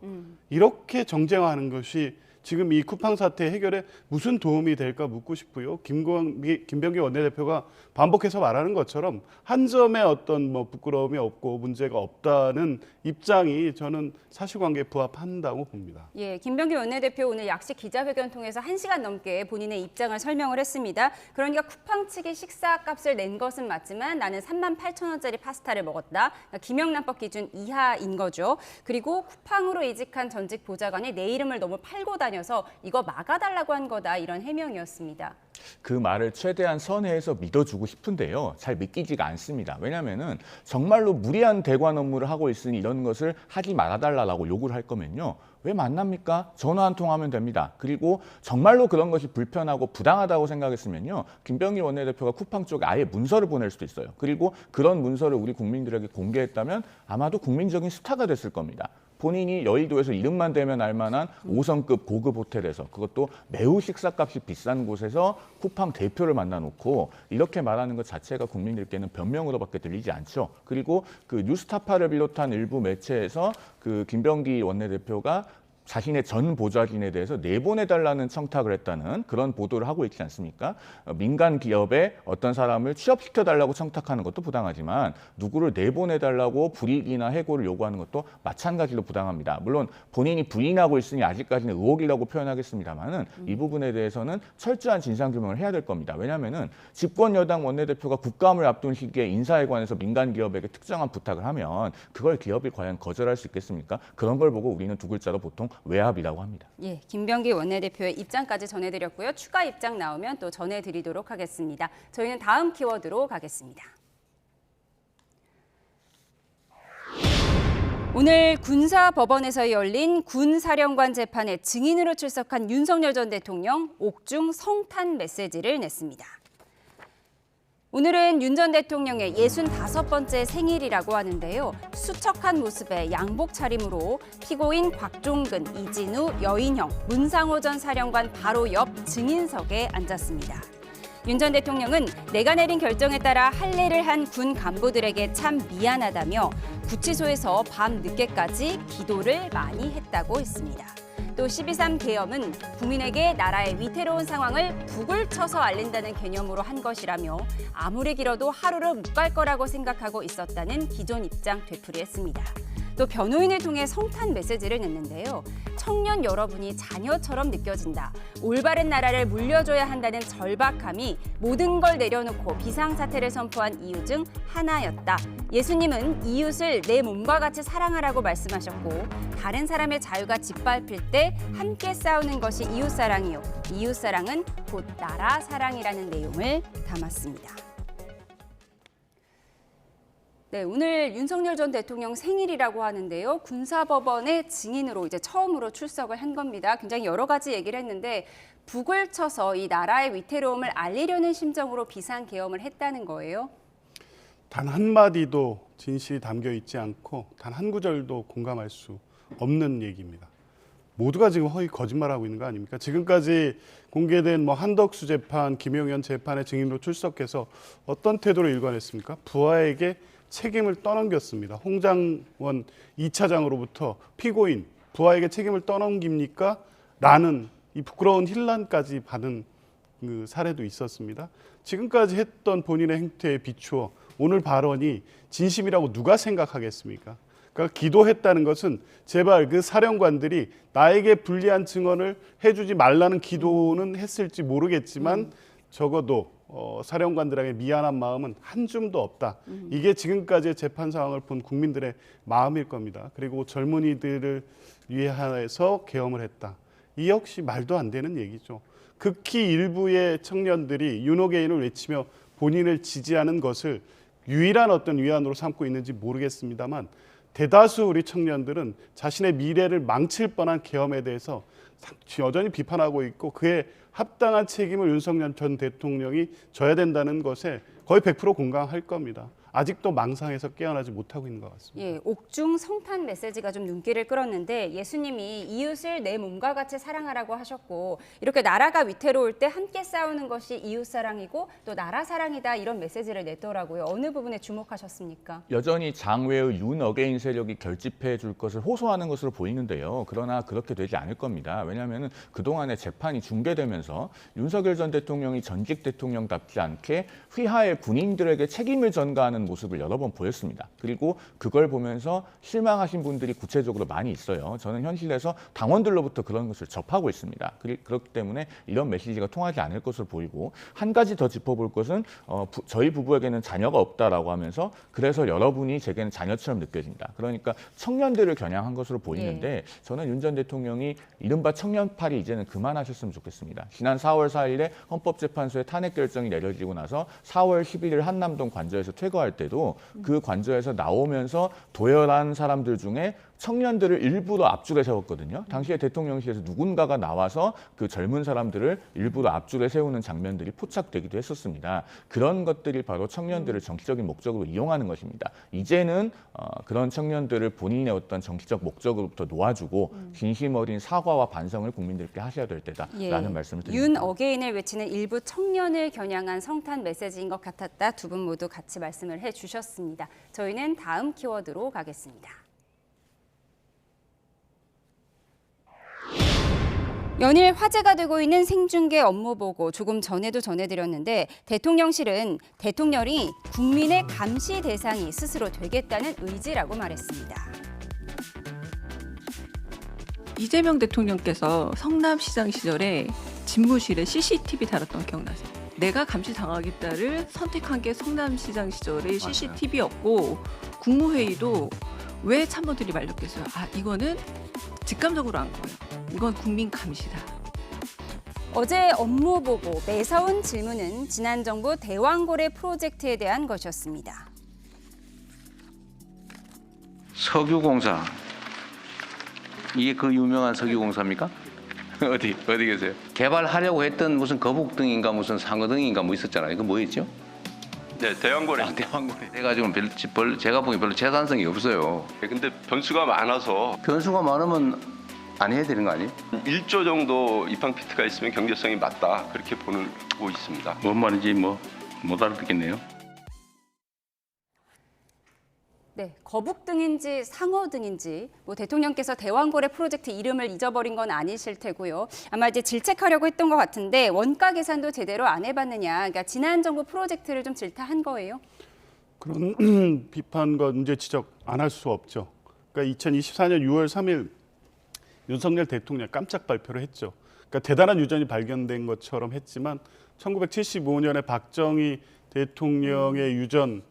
이렇게 정쟁화하는 것이 지금 이 쿠팡 사태 해결에 무슨 도움이 될까 묻고 싶고요. 김병기 원내대표가 반복해서 말하는 것처럼 한 점의 어떤 뭐 부끄러움이 없고 문제가 없다는 입장이 저는 사실관계에 부합한다고 봅니다. 예, 김병기 원내대표 오늘 약식 기자회견 통해서 1시간 넘게 본인의 입장을 설명을 했습니다. 그러니까 쿠팡 측이 식사값을 낸 것은 맞지만 나는 38,000원짜리 파스타를 먹었다. 그러니까 김영란법 기준 이하인 거죠. 그리고 쿠팡으로 이직한 전직 보좌관이 내 이름을 너무 팔고 다녀서 이거 막아달라고 한 거다. 이런 해명이었습니다. 그 말을 최대한 선회해서 믿어주고 싶은데요. 잘 믿기지가 않습니다. 왜냐하면 정말로 무리한 대관 업무를 하고 있으니 이런 것을 하지 말아달라고 요구를 할 거면요. 왜 만납니까? 전화 한 통 하면 됩니다. 그리고 정말로 그런 것이 불편하고 부당하다고 생각했으면요. 김병기 원내대표가 쿠팡 쪽에 아예 문서를 보낼 수도 있어요. 그리고 그런 문서를 우리 국민들에게 공개했다면 아마도 국민적인 스타가 됐을 겁니다. 본인이 여의도에서 이름만 대면 알만한 5성급 고급 호텔에서 그것도 매우 식사값이 비싼 곳에서 쿠팡 대표를 만나놓고 이렇게 말하는 것 자체가 국민들께는 변명으로밖에 들리지 않죠. 그리고 그 뉴스타파를 비롯한 일부 매체에서 그 김병기 원내대표가 자신의 전 보좌진에 대해서 내보내달라는 청탁을 했다는 그런 보도를 하고 있지 않습니까? 민간 기업에 어떤 사람을 취업시켜달라고 청탁하는 것도 부당하지만 누구를 내보내달라고 불이익이나 해고를 요구하는 것도 마찬가지로 부당합니다. 물론 본인이 부인하고 있으니 아직까지는 의혹이라고 표현하겠습니다만은 이 부분에 대해서는 철저한 진상규명을 해야 될 겁니다. 왜냐하면은 집권 여당 원내대표가 국감을 앞둔 시기에 인사에 관해서 민간 기업에게 특정한 부탁을 하면 그걸 기업이 과연 거절할 수 있겠습니까? 그런 걸 보고 우리는 두 글자로 보통 외압이라고 합니다. 예, 김병기 원내대표의 입장까지 전해드렸고요. 추가 입장 나오면 또 전해드리도록 하겠습니다. 저희는 다음 키워드로 가겠습니다. 오늘 군사법원에서 열린 군사령관 재판에 증인으로 출석한 윤석열 전 대통령 옥중 성탄 메시지를 냈습니다. 오늘은 윤 전 대통령의 65번째 생일이라고 하는데요. 수척한 모습의 양복 차림으로 피고인 곽종근, 이진우, 여인형, 문상호 전 사령관 바로 옆 증인석에 앉았습니다. 윤 전 대통령은 내가 내린 결정에 따라 할례를 한 군 간부들에게 참 미안하다며 구치소에서 밤 늦게까지 기도를 많이 했다고 했습니다. 또 12.3 계엄은 국민에게 나라의 위태로운 상황을 북을 쳐서 알린다는 개념으로 한 것이라며 아무리 길어도 하루를 못 갈 거라고 생각하고 있었다는 기존 입장 되풀이했습니다. 또 변호인을 통해 성탄 메시지를 냈는데요. 청년 여러분이 자녀처럼 느껴진다. 올바른 나라를 물려줘야 한다는 절박함이 모든 걸 내려놓고 비상사태를 선포한 이유 중 하나였다. 예수님은 이웃을 내 몸과 같이 사랑하라고 말씀하셨고 다른 사람의 자유가 짓밟힐 때 함께 싸우는 것이 이웃사랑이요. 이웃사랑은 곧 나라 사랑이라는 내용을 담았습니다. 네, 오늘 윤석열 전 대통령 생일이라고 하는데요. 군사법원의 증인으로 이제 처음으로 출석을 한 겁니다. 굉장히 여러 가지 얘기를 했는데 북을 쳐서 이 나라의 위태로움을 알리려는 심정으로 비상계엄을 했다는 거예요. 단 한마디도 진실이 담겨 있지 않고 단 한 구절도 공감할 수 없는 얘기입니다. 모두가 지금 허위 거짓말하고 있는 거 아닙니까? 지금까지 공개된 뭐 한덕수 재판, 김용현 재판의 증인으로 출석해서 어떤 태도를 일관했습니까? 부하에게 책임을 떠넘겼습니다. 홍장원 2차장으로부터 피고인, 부하에게 책임을 떠넘깁니까? 라는 이 부끄러운 힐난까지 받은 그 사례도 있었습니다. 지금까지 했던 본인의 행태에 비추어 오늘 발언이 진심이라고 누가 생각하겠습니까? 그러니까 기도했다는 것은 제발 그 사령관들이 나에게 불리한 증언을 해주지 말라는 기도는 했을지 모르겠지만 적어도 사령관들에게 미안한 마음은 한 줌도 없다. 이게 지금까지의 재판 상황을 본 국민들의 마음일 겁니다. 그리고 젊은이들을 위해서 계엄을 했다. 이 역시 말도 안 되는 얘기죠. 극히 일부의 청년들이 윤호개인을 외치며 본인을 지지하는 것을 유일한 어떤 위안으로 삼고 있는지 모르겠습니다만 대다수 우리 청년들은 자신의 미래를 망칠 뻔한 계엄에 대해서 여전히 비판하고 있고 그에 합당한 책임을 윤석열 전 대통령이 져야 된다는 것에 거의 100% 공감할 겁니다. 아직도 망상에서 깨어나지 못하고 있는 것 같습니다. 예, 옥중 성탄 메시지가 좀 눈길을 끌었는데 예수님이 이웃을 내 몸과 같이 사랑하라고 하셨고 이렇게 나라가 위태로울 때 함께 싸우는 것이 이웃 사랑이고 또 나라 사랑이다 이런 메시지를 냈더라고요. 어느 부분에 주목하셨습니까? 여전히 장외의 윤 어게인 세력이 결집해 줄 것을 호소하는 것으로 보이는데요. 그러나 그렇게 되지 않을 겁니다. 왜냐하면 그동안에 재판이 중계되면서 윤석열 전 대통령이 전직 대통령답지 않게 휘하의 군인들에게 책임을 전가하는 모습을 여러 번 보였습니다. 그리고 그걸 보면서 실망하신 분들이 구체적으로 많이 있어요. 저는 현실에서 당원들로부터 그런 것을 접하고 있습니다. 그렇기 때문에 이런 메시지가 통하지 않을 것으로 보이고 한 가지 더 짚어볼 것은 저희 부부에게는 자녀가 없다라고 하면서 그래서 여러분이 제게는 자녀처럼 느껴진다. 그러니까 청년들을 겨냥한 것으로 보이는데 저는 윤 전 대통령이 이른바 청년팔이 이제는 그만하셨으면 좋겠습니다. 지난 4월 4일에 헌법재판소의 탄핵 결정이 내려지고 나서 4월 11일 한남동 관저에서 퇴거할 때도 그 관저에서 나오면서 도열한 사람들 중에 청년들을 일부러 앞줄에 세웠거든요. 당시에 대통령실에서 누군가가 나와서 그 젊은 사람들을 일부러 앞줄에 세우는 장면들이 포착되기도 했었습니다. 그런 것들이 바로 청년들을 정치적인 목적으로 이용하는 것입니다. 이제는 그런 청년들을 본인의 어떤 정치적 목적으로부터 놓아주고 진심 어린 사과와 반성을 국민들께 하셔야 될 때다라는 말씀을 드립니다. 윤 어게인을 외치는 일부 청년을 겨냥한 성탄 메시지인 것 같았다. 두 분 모두 같이 말씀을 해주셨습니다. 저희는 다음 키워드로 가겠습니다. 연일 화제가 되고 있는 생중계 업무 보고 조금 전에도 전해드렸는데 대통령실은 대통령이 국민의 감시 대상이 스스로 되겠다는 의지라고 말했습니다. 이재명 대통령께서 성남시장 시절에 집무실에 CCTV 달았던 거 기억나세요? 내가 감시당하겠다를 선택한 게 성남시장 시절의 CCTV였고 국무회의도 왜 참모들이 말렸겠어요? 이거는 직감적으로 한 거예요. 이건 국민 감시다. 어제 업무 보고 매서운 질문은 지난 정부 대왕고래 프로젝트에 대한 것이었습니다. 석유공사, 이게 그 유명한 석유공사입니까? 어디 계세요? 개발하려고 했던 무슨 거북등인가 무슨 상어등인가 뭐 있었잖아요. 이거 뭐였죠? 네, 대왕고래. 대왕고래. 해가지고 제가 보기엔 별로 재산성이 없어요. 근데 변수가 많아서. 변수가 많으면 안 해야 되는 거 아니에요? 1조 정도 입항피트가 있으면 경제성이 맞다 그렇게 보고 있습니다. 뭔 말인지 못 알아듣겠네요. 네, 거북등인지 상어등인지 대통령께서 대왕고래 프로젝트 이름을 잊어버린 건 아니실 테고요. 아마 이제 질책하려고 했던 것 같은데 원가 계산도 제대로 안 해봤느냐. 그러니까 지난 정부 프로젝트를 좀 질타한 거예요. 그런 비판과 문제 지적 안 할 수 없죠. 그러니까 2024년 6월 3일 윤석열 대통령이 깜짝 발표를 했죠. 그러니까 대단한 유전이 발견된 것처럼 했지만 1975년에 박정희 대통령의 유전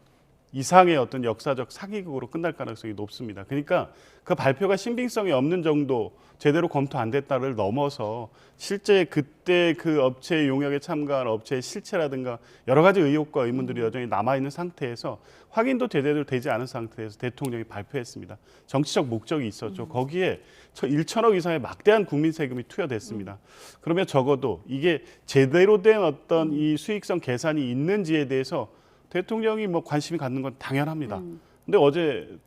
이상의 어떤 역사적 사기극으로 끝날 가능성이 높습니다. 그러니까 그 발표가 신빙성이 없는 정도 제대로 검토 안 됐다를 넘어서 실제 그때 그 업체의 용역에 참가한 업체의 실체라든가 여러 가지 의혹과 의문들이 여전히 남아있는 상태에서 확인도 제대로 되지 않은 상태에서 대통령이 발표했습니다. 정치적 목적이 있었죠. 거기에 1천억 이상의 막대한 국민 세금이 투여됐습니다. 그러면 적어도 이게 제대로 된 어떤 이 수익성 계산이 있는지에 대해서 대통령이 관심이 갖는 건 당연합니다. 근데 어제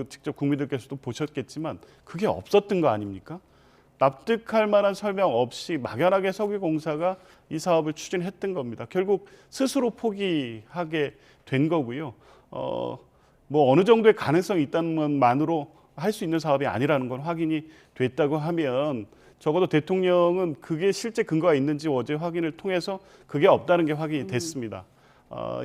직접 국민들께서도 보셨겠지만 그게 없었던 거 아닙니까? 납득할 만한 설명 없이 막연하게 석유공사가 이 사업을 추진했던 겁니다. 결국 스스로 포기하게 된 거고요. 어느 정도의 가능성이 있다는 것만으로 할 수 있는 사업이 아니라는 건 확인이 됐다고 하면 적어도 대통령은 그게 실제 근거가 있는지 어제 확인을 통해서 그게 없다는 게 확인이 됐습니다.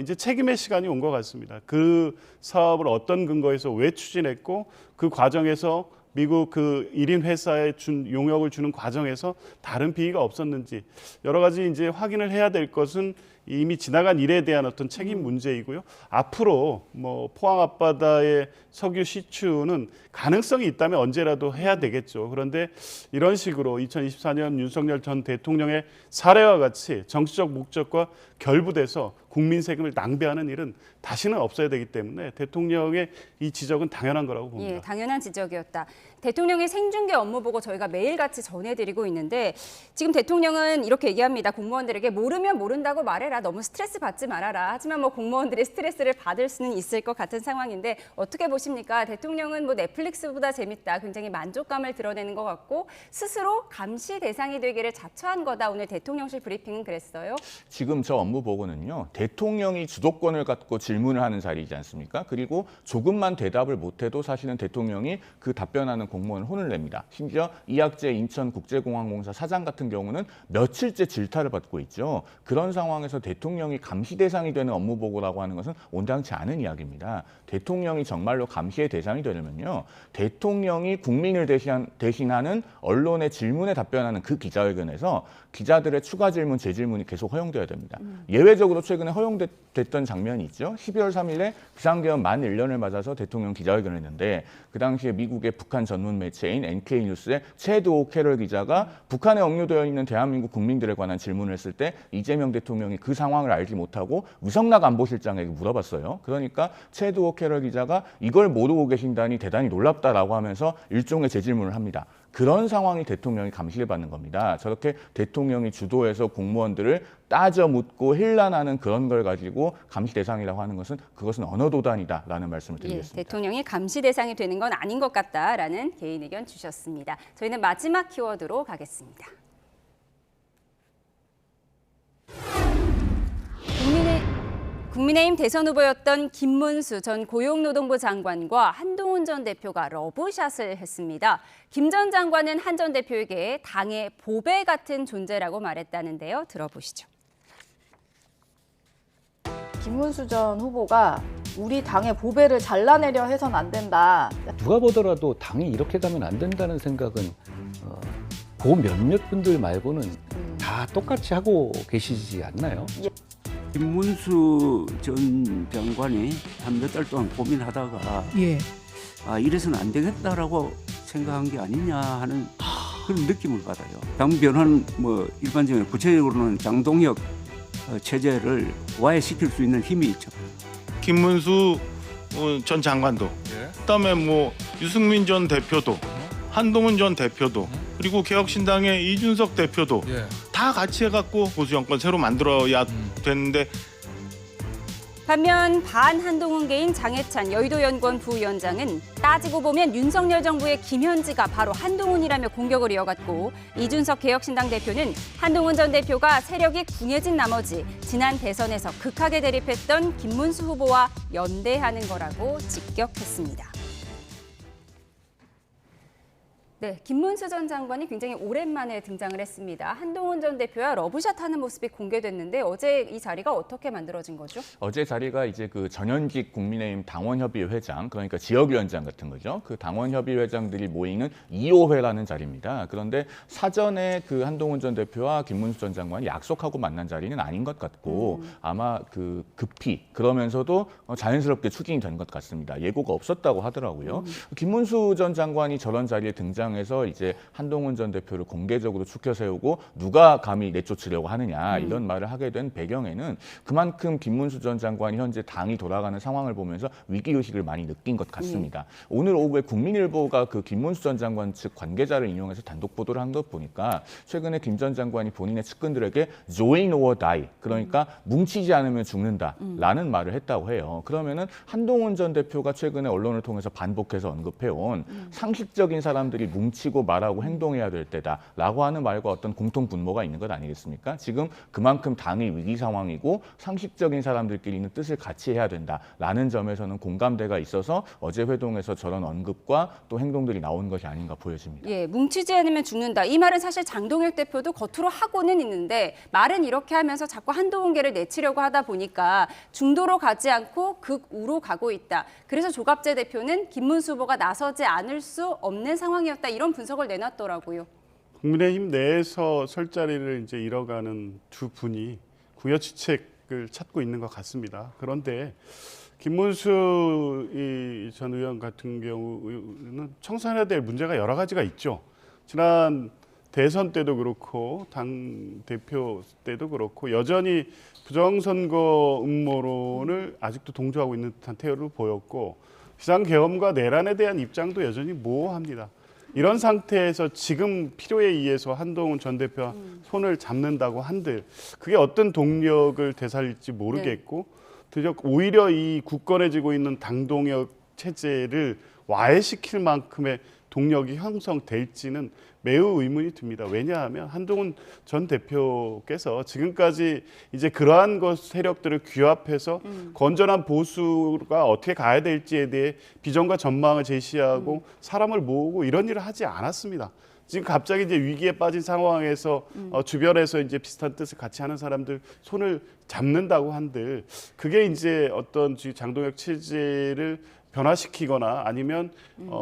이제 책임의 시간이 온 것 같습니다. 그 사업을 어떤 근거에서 왜 추진했고 그 과정에서 미국 그 1인 회사에 용역을 주는 과정에서 다른 비위가 없었는지 여러 가지 이제 확인을 해야 될 것은 이미 지나간 일에 대한 어떤 책임 문제이고요. 앞으로 포항 앞바다의 석유 시추는 가능성이 있다면 언제라도 해야 되겠죠. 그런데 이런 식으로 2024년 윤석열 전 대통령의 사례와 같이 정치적 목적과 결부돼서 국민 세금을 낭비하는 일은 다시는 없어야 되기 때문에 대통령의 이 지적은 당연한 거라고 봅니다. 예, 당연한 지적이었다. 대통령의 생중계 업무 보고 저희가 매일같이 전해드리고 있는데 지금 대통령은 이렇게 얘기합니다. 공무원들에게 모르면 모른다고 말해라. 잘해라. 너무 스트레스 받지 말아라. 하지만 뭐 공무원들이 스트레스를 받을 수는 있을 것 같은 상황인데 어떻게 보십니까? 대통령은 뭐 넷플릭스보다 재밌다. 굉장히 만족감을 드러내는 것 같고 스스로 감시 대상이 되기를 자처한 거다. 오늘 대통령실 브리핑은 그랬어요. 지금 저 업무 보고는요. 대통령이 주도권을 갖고 질문을 하는 자리이지 않습니까? 그리고 조금만 대답을 못해도 사실은 대통령이 그 답변하는 공무원을 혼을 냅니다. 심지어 이학재 인천국제공항공사 사장 같은 경우는 며칠째 질타를 받고 있죠. 그런 상황에서 대통령이 감시 대상이 되는 업무 보고라고 하는 것은 온당치 않은 이야기입니다. 대통령이 정말로 감시의 대상이 되려면요. 대통령이 국민을 대신하는 언론의 질문에 답변하는 그 기자회견에서 기자들의 추가 질문, 재질문이 계속 허용돼야 됩니다. 예외적으로 최근에 허용됐던 장면이 있죠. 12월 3일에 비상계엄 만 1년을 맞아서 대통령 기자회견을 했는데 그 당시에 미국의 북한 전문 매체인 NK뉴스의 체드 캐럴 기자가 북한에 억류되어 있는 대한민국 국민들에 관한 질문을 했을 때 이재명 대통령이 그 상황을 알지 못하고 위성락 안보실장에게 물어봤어요. 그러니까 체드 캐럴 기자가 이걸 모르고 계신다니 대단히 놀랍다라고 하면서 일종의 재질문을 합니다. 그런 상황이 대통령이 감시를 받는 겁니다. 저렇게 대통령이 주도해서 공무원들을 따져 묻고 힐난하는 그런 걸 가지고 감시 대상이라고 하는 것은 그것은 언어도단이다라는 말씀을 드리겠습니다. 예, 대통령이 감시 대상이 되는 건 아닌 것 같다라는 개인 의견 주셨습니다. 저희는 마지막 키워드로 가겠습니다. 국민의힘 대선 후보였던 김문수 전 고용노동부 장관과 한동훈 전 대표가 러브샷을 했습니다. 김 전 장관은 한 전 대표에게 당의 보배 같은 존재라고 말했다는데요. 들어보시죠. 김문수 전 후보가 우리 당의 보배를 잘라내려 해서는 안 된다. 누가 보더라도 당이 이렇게 가면 안 된다는 생각은 그 몇몇 분들 말고는 다 똑같이 하고 계시지 않나요? 김문수 전 장관이 한 몇 달 동안 고민하다가 이래서는 안 되겠다라고 생각한 게 아니냐 하는 그런 느낌을 받아요. 당 변화는 뭐 일반적으로 구체적으로는 장동혁 체제를 와해시킬 수 있는 힘이 있죠. 김문수 전 장관도, 그다음에 뭐 유승민 전 대표도, 한동훈 전 대표도, 그리고 개혁신당의 이준석 대표도 다 같이 해갖고 보수 정권 새로 만들어야 되는데. 반면 반한동훈계인 장해찬 여의도연구원 부위원장은 따지고 보면 윤석열 정부의 김현지가 바로 한동훈이라며 공격을 이어갔고 이준석 개혁신당 대표는 한동훈 전 대표가 세력이 궁해진 나머지 지난 대선에서 극하게 대립했던 김문수 후보와 연대하는 거라고 직격했습니다. 네, 김문수 전 장관이 굉장히 오랜만에 등장을 했습니다. 한동훈 전 대표와 러브샷하는 모습이 공개됐는데 어제 이 자리가 어떻게 만들어진 거죠? 어제 자리가 이제 그 전현직 국민의힘 당원협의회 회장, 그러니까 지역위원장 같은 거죠. 그 당원협의회 회장들이 모이는 2호회라는 자리입니다. 그런데 사전에 그 한동훈 전 대표와 김문수 전 장관이 약속하고 만난 자리는 아닌 것 같고 아마 그 급히 그러면서도 자연스럽게 추진이 된 것 같습니다. 예고가 없었다고 하더라고요. 김문수 전 장관이 저런 자리에 등장해서 이제 한동훈 전 대표를 공개적으로 추켜 세우고 누가 감히 내쫓으려고 하느냐 이런 말을 하게 된 배경에는 그만큼 김문수 전 장관이 현재 당이 돌아가는 상황을 보면서 위기의식을 많이 느낀 것 같습니다. 오늘 오후에 국민일보가 그 김문수 전 장관 측 관계자를 인용해서 단독 보도를 한 것 보니까 최근에 김 전 장관이 본인의 측근들에게 join or die, 그러니까 뭉치지 않으면 죽는다라는 말을 했다고 해요. 그러면은 한동훈 전 대표가 최근에 언론을 통해서 반복해서 언급해온 상식적인 사람들이 뭉치고 말하고 행동해야 될 때다라고 하는 말과 어떤 공통 분모가 있는 것 아니겠습니까? 지금 그만큼 당이 위기 상황이고 상식적인 사람들끼리는 뜻을 같이 해야 된다라는 점에서는 공감대가 있어서 어제 회동에서 저런 언급과 또 행동들이 나온 것이 아닌가 보여집니다. 예, 뭉치지 않으면 죽는다. 이 말은 사실 장동혁 대표도 겉으로 하고는 있는데 말은 이렇게 하면서 자꾸 한동훈계를 내치려고 하다 보니까 중도로 가지 않고 극우로 가고 있다. 그래서 조갑재 대표는 김문수 후보가 나서지 않을 수 없는 상황이었다. 이런 분석을 내놨더라고요. 국민의힘 내에서 설 자리를 이제 잃어가는 두 분이 구여취책을 찾고 있는 것 같습니다. 그런데 김문수 전 의원 같은 경우는 청산해야 될 문제가 여러 가지가 있죠. 지난 대선 때도 그렇고 당 대표 때도 그렇고 여전히 부정선거 음모론을 아직도 동조하고 있는 듯한 태도를 보였고 비상계엄과 내란에 대한 입장도 여전히 모호합니다. 이런 상태에서 지금 필요에 의해서 한동훈 전 대표와 손을 잡는다고 한들 그게 어떤 동력을 되살릴지 모르겠고 오히려 이 굳건해지고 있는 당동역 체제를 와해시킬 만큼의 동력이 형성될지는 매우 의문이 듭니다. 왜냐하면 한동훈 전 대표께서 지금까지 이제 그러한 세력들을 규합해서 건전한 보수가 어떻게 가야 될지에 대해 비전과 전망을 제시하고 사람을 모으고 이런 일을 하지 않았습니다. 지금 갑자기 이제 위기에 빠진 상황에서 주변에서 이제 비슷한 뜻을 같이 하는 사람들 손을 잡는다고 한들 그게 이제 어떤 장동혁 체제를 변화시키거나 아니면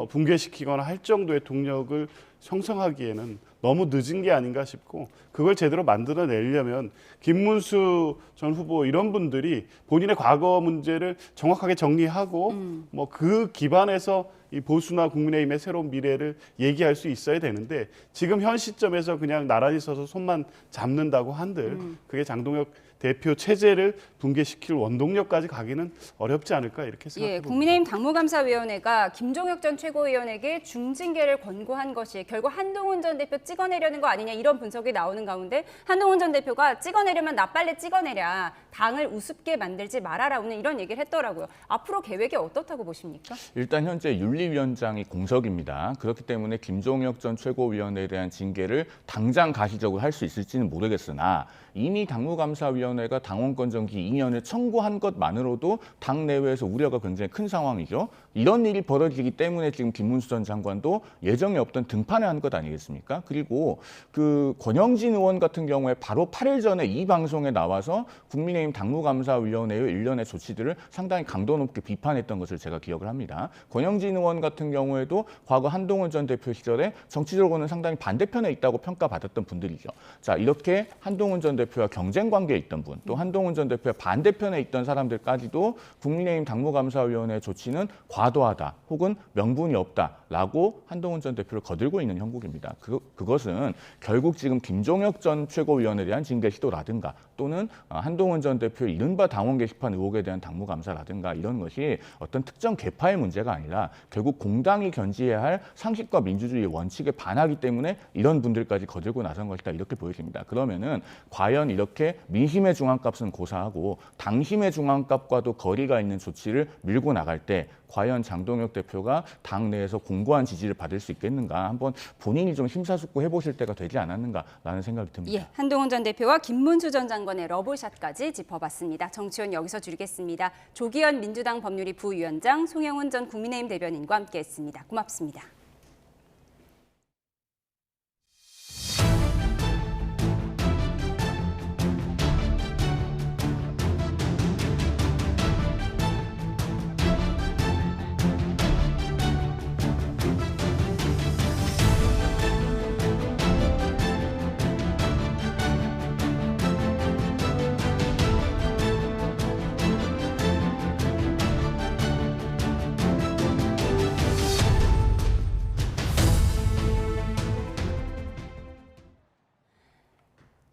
붕괴시키거나 할 정도의 동력을 형성하기에는 너무 늦은 게 아닌가 싶고 그걸 제대로 만들어내려면 김문수 전 후보 이런 분들이 본인의 과거 문제를 정확하게 정리하고 뭐 그 기반에서 이 보수나 국민의힘의 새로운 미래를 얘기할 수 있어야 되는데 지금 현 시점에서 그냥 나란히 서서 손만 잡는다고 한들 그게 장동혁 대표 체제를 붕괴시킬 원동력까지 가기는 어렵지 않을까 이렇게 생각합니다. 국민의힘 당무감사위원회가 김종혁 전 최고위원에게 중징계를 권고한 것이 결국 한동훈 전 대표 찍어내려는 거 아니냐 이런 분석이 나오는 가운데 한동훈 전 대표가 찍어내려면 나 빨리 찍어내랴. 당을 우습게 만들지 말아라. 오늘 이런 얘기를 했더라고요. 앞으로 계획이 어떻다고 보십니까? 일단 현재 윤리위원장이 공석입니다. 그렇기 때문에 김종혁 전 최고위원에 대한 징계를 당장 가시적으로 할 수 있을지는 모르겠으나 이미 당무감사위원회가 당원권 정지 2년을 청구한 것만으로도 당 내외에서 우려가 굉장히 큰 상황이죠. 이런 일이 벌어지기 때문에 지금 김문수 전 장관도 예정에 없던 등판을 한 것 아니겠습니까? 그리고 그 권영진 의원 같은 경우에 바로 8일 전에 이 방송에 나와서 국민의힘 당무감사위원회의 일련의 조치들을 상당히 강도 높게 비판했던 것을 제가 기억을 합니다. 권영진 의원 같은 경우에도 과거 한동훈 전 대표 시절에 정치적으로는 상당히 반대편에 있다고 평가받았던 분들이죠. 자, 이렇게 한동훈 전 대표와 경쟁 관계에 있던 분, 또 한동훈 전 대표와 반대편에 있던 사람들까지도 국민의힘 당무감사위원회 조치는 과도하다 혹은 명분이 없다라고 한동훈 전 대표를 거들고 있는 형국입니다. 그것은 결국 지금 김종혁 전 최고위원에 대한 징계 시도라든가 또는 한동훈 전 대표의 이른바 당원 게시판 의혹에 대한 당무감사라든가 이런 것이 어떤 특정 계파의 문제가 아니라 결국 공당이 견지해야 할 상식과 민주주의의 원칙에 반하기 때문에 이런 분들까지 거들고 나선 것이다 이렇게 보여집니다. 그러면은 과연 이렇게 민심의 중앙값은 고사하고 당심의 중앙값과도 거리가 있는 조치를 밀고 나갈 때 과연 장동혁 대표가 당 내에서 공고한 지지를 받을 수 있겠는가 한번 본인이 좀 심사숙고 해보실 때가 되지 않았는가라는 생각이 듭니다. 한동훈 전 대표와 김문수 전 장관의 러브샷까지 짚어봤습니다. 정치원 여기서 줄이겠습니다. 조기현 민주당 법률위 부위원장, 송영훈 전 국민의힘 대변인과 함께했습니다. 고맙습니다.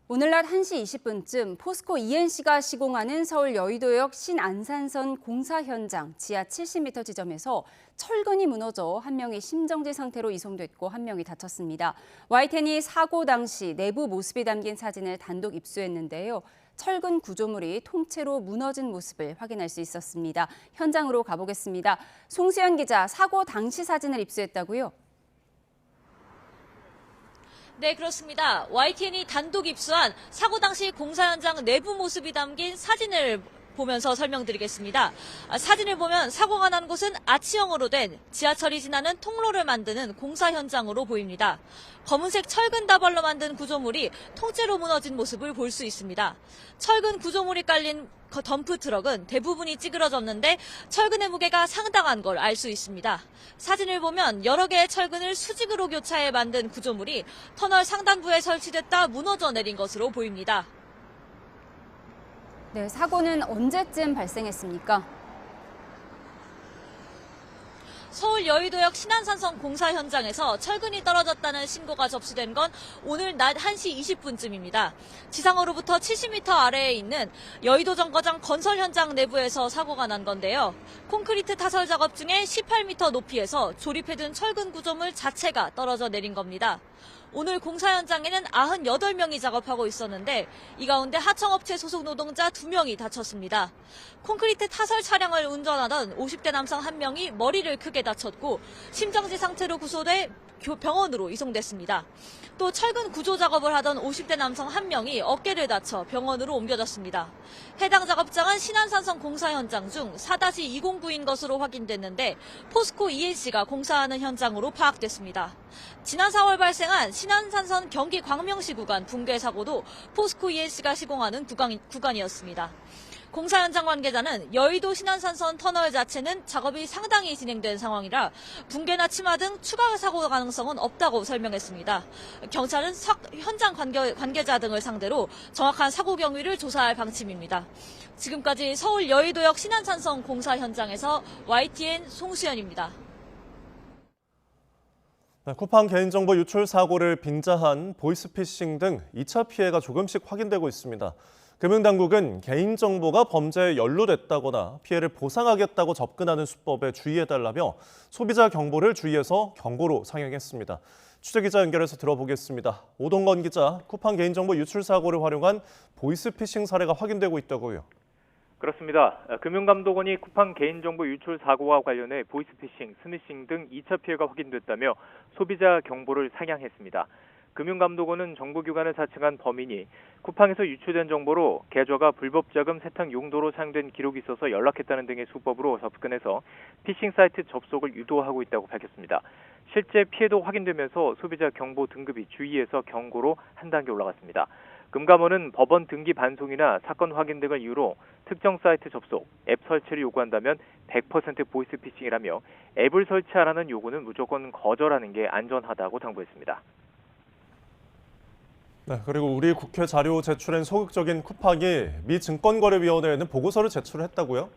오늘 낮 1시 20분쯤 포스코 ENC가 시공하는 서울 여의도역 신안산선 공사 현장 지하 70m 지점에서 철근이 무너져 한 명이 심정지 상태로 이송됐고 한 명이 다쳤습니다. YTN이 사고 당시 내부 모습이 담긴 사진을 단독 입수했는데요. 철근 구조물이 통째로 무너진 모습을 확인할 수 있었습니다. 현장으로 가보겠습니다. 송수연 기자, 사고 당시 사진을 입수했다고요? 네, 그렇습니다. YTN이 단독 입수한 사고 당시 공사 현장 내부 모습이 담긴 사진을 보면서 설명드리겠습니다. 사진을 보면 사고가 난 곳은 아치형으로 된 지하철이 지나는 통로를 만드는 공사 현장으로 보입니다. 검은색 철근 다발로 만든 구조물이 통째로 무너진 모습을 볼 수 있습니다. 철근 구조물이 깔린 덤프 트럭은 대부분이 찌그러졌는데 철근의 무게가 상당한 걸 알 수 있습니다. 사진을 보면 여러 개의 철근을 수직으로 교차해 만든 구조물이 터널 상단부에 설치됐다 무너져 내린 것으로 보입니다. 네, 사고는 언제쯤 발생했습니까? 서울 여의도역 신안산선 공사 현장에서 철근이 떨어졌다는 신고가 접수된 건 오늘 낮 1시 20분쯤입니다. 지상으로부터 70m 아래에 있는 여의도 정거장 건설 현장 내부에서 사고가 난 건데요. 콘크리트 타설 작업 중에 18m 높이에서 조립해둔 철근 구조물 자체가 떨어져 내린 겁니다. 오늘 공사 현장에는 98명이 작업하고 있었는데 이 가운데 하청업체 소속 노동자 2명이 다쳤습니다. 콘크리트 타설 차량을 운전하던 50대 남성 1명이 머리를 크게 다쳤고 심정지 상태로 구조돼 병원으로 이송됐습니다. 또 철근 구조 작업을 하던 50대 남성 1명이 어깨를 다쳐 병원으로 옮겨졌습니다. 해당 작업장은 신안산선 공사 현장 중 4-209인 것으로 확인됐는데 포스코 ENC가 공사하는 현장으로 파악됐습니다. 지난 4월 발생한 신안산선 경기 광명시 구간 붕괴 사고도 포스코 ENC가 시공하는 구간이었습니다. 공사 현장 관계자는 여의도 신안산선 터널 자체는 작업이 상당히 진행된 상황이라 붕괴나 침하 등 추가 사고 가능성은 없다고 설명했습니다. 경찰은 현장 관계자 등을 상대로 정확한 사고 경위를 조사할 방침입니다. 지금까지 서울 여의도역 신안산선 공사 현장에서 YTN 송수연입니다. 쿠팡 개인정보 유출 사고를 빙자한 보이스피싱 등 2차 피해가 조금씩 확인되고 있습니다. 금융당국은 개인정보가 범죄에 연루됐다거나 피해를 보상하겠다고 접근하는 수법에 주의해달라며 소비자 경보를 주의해서 경고로 상향했습니다. 취재기자 연결해서 들어보겠습니다. 오동건 기자, 쿠팡 개인정보 유출 사고를 활용한 보이스피싱 사례가 확인되고 있다고요. 그렇습니다. 금융감독원이 쿠팡 개인정보 유출 사고와 관련해 보이스피싱, 스미싱 등 2차 피해가 확인됐다며 소비자 경보를 상향했습니다. 금융감독원은 정부기관을 사칭한 범인이 쿠팡에서 유출된 정보로 계좌가 불법 자금 세탁 용도로 사용된 기록이 있어서 연락했다는 등의 수법으로 접근해서 피싱 사이트 접속을 유도하고 있다고 밝혔습니다. 실제 피해도 확인되면서 소비자 경보 등급이 주의해서 경고로 한 단계 올라갔습니다. 금감원은 법원 등기 반송이나 사건 확인 등을 이유로 특정 사이트 접속, 앱 설치를 요구한다면 100% 보이스피싱이라며 앱을 설치하라는 요구는 무조건 거절하는 게 안전하다고 당부했습니다. 네, 그리고 우리 국회 자료 제출엔 소극적인 쿠팡이 미 증권거래위원회에는 보고서를 제출했다고요?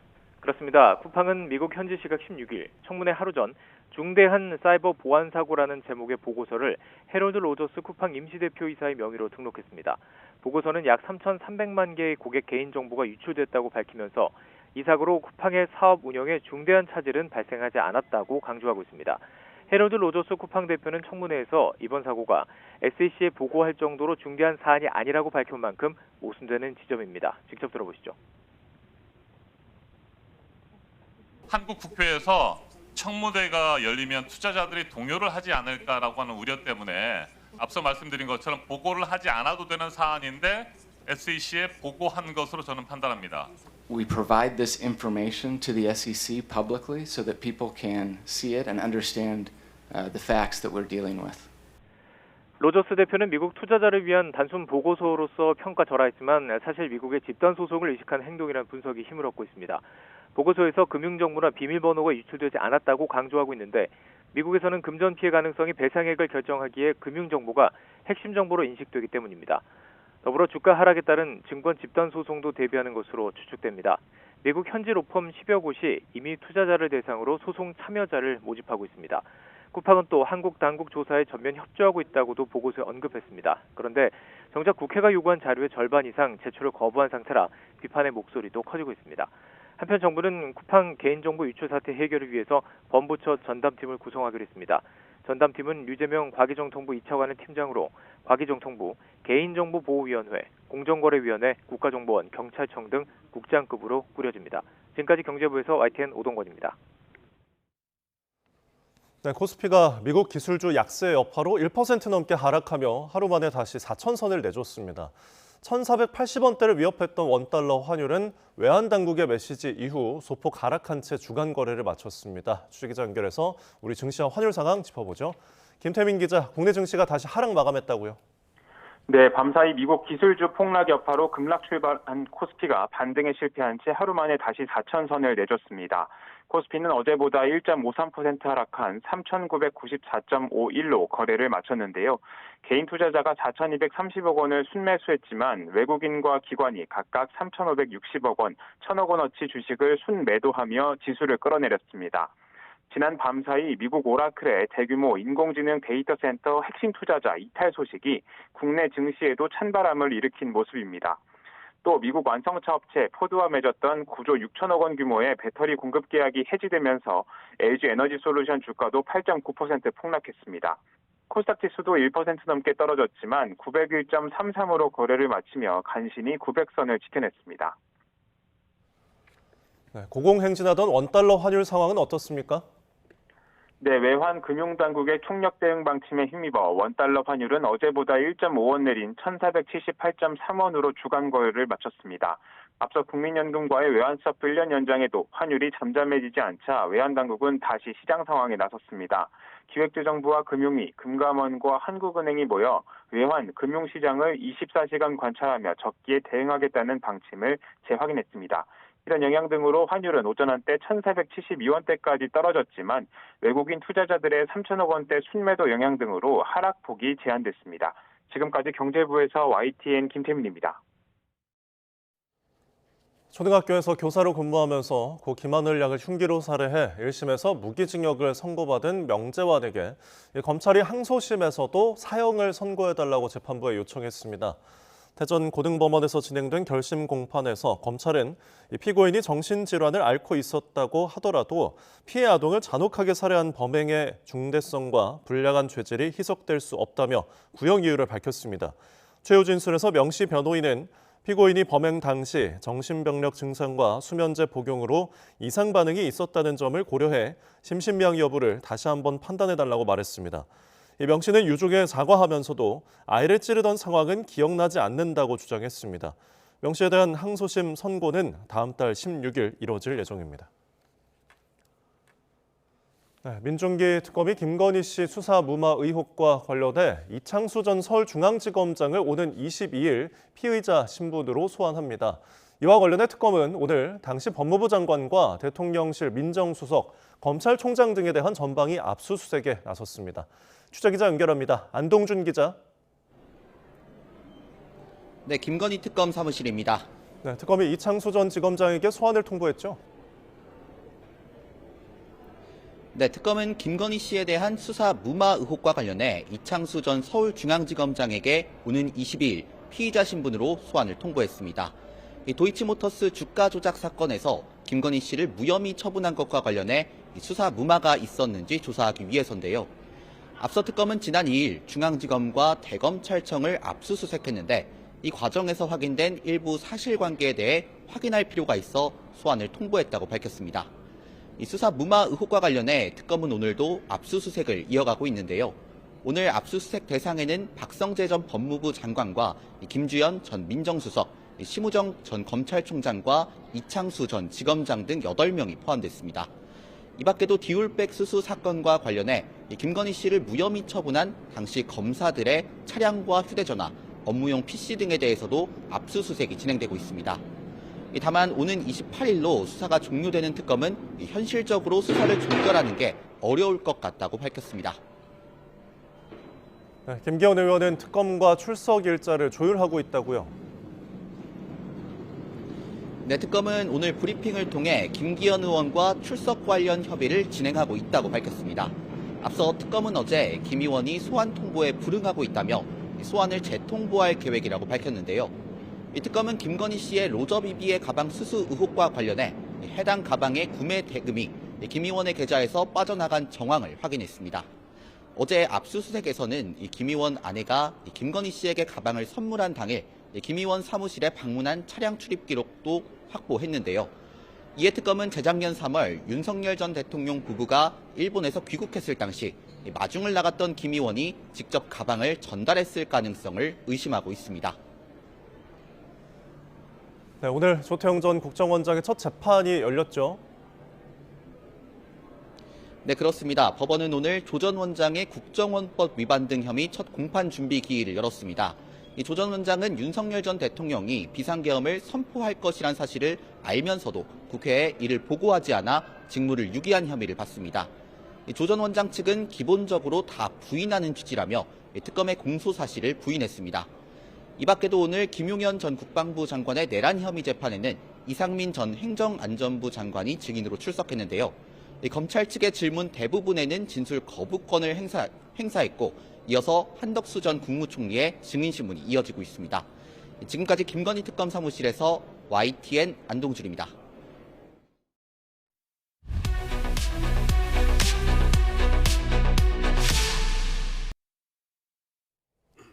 그렇습니다. 쿠팡은 미국 현지 시각 16일 청문회 하루 전 중대한 사이버 보안 사고라는 제목의 보고서를 해럴드 로저스 쿠팡 임시대표이사의 명의로 등록했습니다. 보고서는 약 3,300만 개의 고객 개인정보가 유출됐다고 밝히면서 이 사고로 쿠팡의 사업 운영에 중대한 차질은 발생하지 않았다고 강조하고 있습니다. 해럴드 로저스 쿠팡 대표는 청문회에서 이번 사고가 SEC에 보고할 정도로 중대한 사안이 아니라고 밝힌 만큼 모순되는 지점입니다. 직접 들어보시죠. 한국 국회에서 청문회가 열리면 투자자들이 동요를 하지 않을까라고 하는 우려 때문에 앞서 말씀드린 것처럼 보고를 하지 않아도 되는 사안인데 SEC에 보고한 것으로 저는 판단합니다. We provide this information to the SEC publicly so that people can see it and understand the facts that we're dealing with. 로저스 대표는 미국 투자자를 위한 단순 보고서로서 평가절하했지만 사실 미국의 집단 소송을 의식한 행동이라는 분석이 힘을 얻고 있습니다. 보고서에서 금융정보나 비밀번호가 유출되지 않았다고 강조하고 있는데 미국에서는 금전 피해 가능성이 배상액을 결정하기에 금융정보가 핵심 정보로 인식되기 때문입니다. 더불어 주가 하락에 따른 증권 집단 소송도 대비하는 것으로 추측됩니다. 미국 현지 로펌 10여 곳이 이미 투자자를 대상으로 소송 참여자를 모집하고 있습니다. 쿠팡은 또 한국 당국 조사에 전면 협조하고 있다고도 보고서에 언급했습니다. 그런데 정작 국회가 요구한 자료의 절반 이상 제출을 거부한 상태라 비판의 목소리도 커지고 있습니다. 한편 정부는 쿠팡 개인정보 유출 사태 해결을 위해서 범부처 전담팀을 구성하기로 했습니다. 전담팀은 류재명 과기정통부 2차관을 팀장으로 과기정통부, 개인정보보호위원회, 공정거래위원회, 국가정보원, 경찰청 등 국장급으로 꾸려집니다. 지금까지 경제부에서 YTN 오동건입니다. 네, 코스피가 미국 기술주 약세 여파로 1% 넘게 하락하며 하루 만에 다시 4천선을 내줬습니다. 1,480원대를 위협했던 원달러 환율은 외환당국의 메시지 이후 소폭 하락한 채 주간 거래를 마쳤습니다. 취재기자 연결해서 우리 증시와 환율 상황 짚어보죠. 김태민 기자, 국내 증시가 다시 하락 마감했다고요? 네, 밤사이 미국 기술주 폭락 여파로 급락 출발한 코스피가 반등에 실패한 채 하루 만에 다시 4천선을 내줬습니다. 코스피는 어제보다 1.53% 하락한 3,994.51로 거래를 마쳤는데요. 개인 투자자가 4,230억 원을 순매수했지만 외국인과 기관이 각각 3,560억 원, 1,000억 원어치 주식을 순매도하며 지수를 끌어내렸습니다. 지난 밤 사이 미국 오라클의 대규모 인공지능 데이터 센터 핵심 투자자 이탈 소식이 국내 증시에도 찬바람을 일으킨 모습입니다. 또 미국 완성차 업체 포드와 맺었던 9조 6천억 원 규모의 배터리 공급 계약이 해지되면서 LG 에너지 솔루션 주가도 8.9% 폭락했습니다. 코스닥 지수도 1% 넘게 떨어졌지만 901.33으로 거래를 마치며 간신히 900선을 지켜냈습니다. 네, 고공행진하던 원달러 환율 상황은 어떻습니까? 네, 외환 금융당국의 총력 대응 방침에 힘입어 원달러 환율은 어제보다 1.5원 내린 1,478.3원으로 주간 거래를 마쳤습니다. 앞서 국민연금과의 외환수합 1년 연장에도 환율이 잠잠해지지 않자 외환당국은 다시 시장 상황에 나섰습니다. 기획재정부와 금융위, 금감원과 한국은행이 모여 외환, 금융시장을 24시간 관찰하며 적기에 대응하겠다는 방침을 재확인했습니다. 이런 영향 등으로 환율은 오전 한때 1,472원대까지 떨어졌지만 외국인 투자자들의 3천억 원대 순매도 영향 등으로 하락폭이 제한됐습니다. 지금까지 경제부에서 YTN 김태민입니다. 초등학교에서 교사로 근무하면서 고 김하늘 양을 흉기로 살해해 1심에서 무기징역을 선고받은 명재환에게 검찰이 항소심에서도 사형을 선고해달라고 재판부에 요청했습니다. 대전 고등법원에서 진행된 결심 공판에서 검찰은 피고인이 정신질환을 앓고 있었다고 하더라도 피해 아동을 잔혹하게 살해한 범행의 중대성과 불량한 죄질이 희석될 수 없다며 구형 이유를 밝혔습니다. 최후 진술에서 명씨 변호인은 피고인이 범행 당시 정신병력 증상과 수면제 복용으로 이상 반응이 있었다는 점을 고려해 심신미약 여부를 다시 한번 판단해달라고 말했습니다. 명 씨는 유족에 사과하면서도 아이를 찌르던 상황은 기억나지 않는다고 주장했습니다. 명 씨에 대한 항소심 선고는 다음 달 16일 이뤄질 예정입니다. 네, 민중기 특검이 김건희 씨 수사 무마 의혹과 관련해 이창수 전 서울중앙지검장을 오는 22일 피의자 신분으로 소환합니다. 이와 관련해 특검은 오늘 당시 법무부 장관과 대통령실 민정수석, 검찰총장 등에 대한 전방위 압수수색에 나섰습니다. 취재기자 연결합니다. 안동준 기자. 네, 김건희 특검 사무실입니다. 네, 특검이 이창수 전 지검장에게 소환을 통보했죠? 네, 특검은 김건희 씨에 대한 수사 무마 의혹과 관련해 이창수 전 서울중앙지검장에게 오는 22일 피의자 신분으로 소환을 통보했습니다. 도이치모터스 주가 조작 사건에서 김건희 씨를 무혐의 처분한 것과 관련해 수사 무마가 있었는지 조사하기 위해서인데요. 앞서 특검은 지난 2일 중앙지검과 대검찰청을 압수수색했는데 이 과정에서 확인된 일부 사실관계에 대해 확인할 필요가 있어 소환을 통보했다고 밝혔습니다. 이 수사 무마 의혹과 관련해 특검은 오늘도 압수수색을 이어가고 있는데요. 오늘 압수수색 대상에는 박성재 전 법무부 장관과 김주현 전 민정수석, 심우정 전 검찰총장과 이창수 전 지검장 등 8명이 포함됐습니다. 이 밖에도 디올백 수수 사건과 관련해 김건희 씨를 무혐의 처분한 당시 검사들의 차량과 휴대전화, 업무용 PC 등에 대해서도 압수수색이 진행되고 있습니다. 다만 오는 28일로 수사가 종료되는 특검은 현실적으로 수사를 종결하는 게 어려울 것 같다고 밝혔습니다. 네, 김기현 의원은 특검과 출석 일자를 조율하고 있다고요? 네, 특검은 오늘 브리핑을 통해 김기현 의원과 출석 관련 협의를 진행하고 있다고 밝혔습니다. 앞서 특검은 어제 김 의원이 소환 통보에 불응하고 있다며 소환을 재통보할 계획이라고 밝혔는데요. 이 특검은 김건희 씨의 로저비비의 가방 수수 의혹과 관련해 해당 가방의 구매 대금이 김 의원의 계좌에서 빠져나간 정황을 확인했습니다. 어제 압수수색에서는 김 의원 아내가 김건희 씨에게 가방을 선물한 당일 김 의원 사무실에 방문한 차량 출입 기록도 확보했는데요. 이에 특검은 재작년 3월 윤석열 전 대통령 부부가 일본에서 귀국했을 당시 마중을 나갔던 김 의원이 직접 가방을 전달했을 가능성을 의심하고 있습니다. 네, 오늘 조태영 전 국정원장의 첫 재판이 열렸죠? 네, 그렇습니다. 법원은 오늘 조 전 원장의 국정원법 위반 등 혐의 첫 공판 준비 기일을 열었습니다. 이 조 전 원장은 윤석열 전 대통령이 비상계엄을 선포할 것이란 사실을 알면서도 국회에 이를 보고하지 않아 직무를 유기한 혐의를 받습니다. 조 전 원장 측은 기본적으로 다 부인하는 취지라며 특검의 공소 사실을 부인했습니다. 이 밖에도 오늘 김용현 전 국방부 장관의 내란 혐의 재판에는 이상민 전 행정안전부 장관이 증인으로 출석했는데요. 검찰 측의 질문 대부분에는 진술 거부권을 행사했고 이어서 한덕수 전 국무총리의 증인신문이 이어지고 있습니다. 지금까지 김건희 특검 사무실에서 YTN 안동준입니다.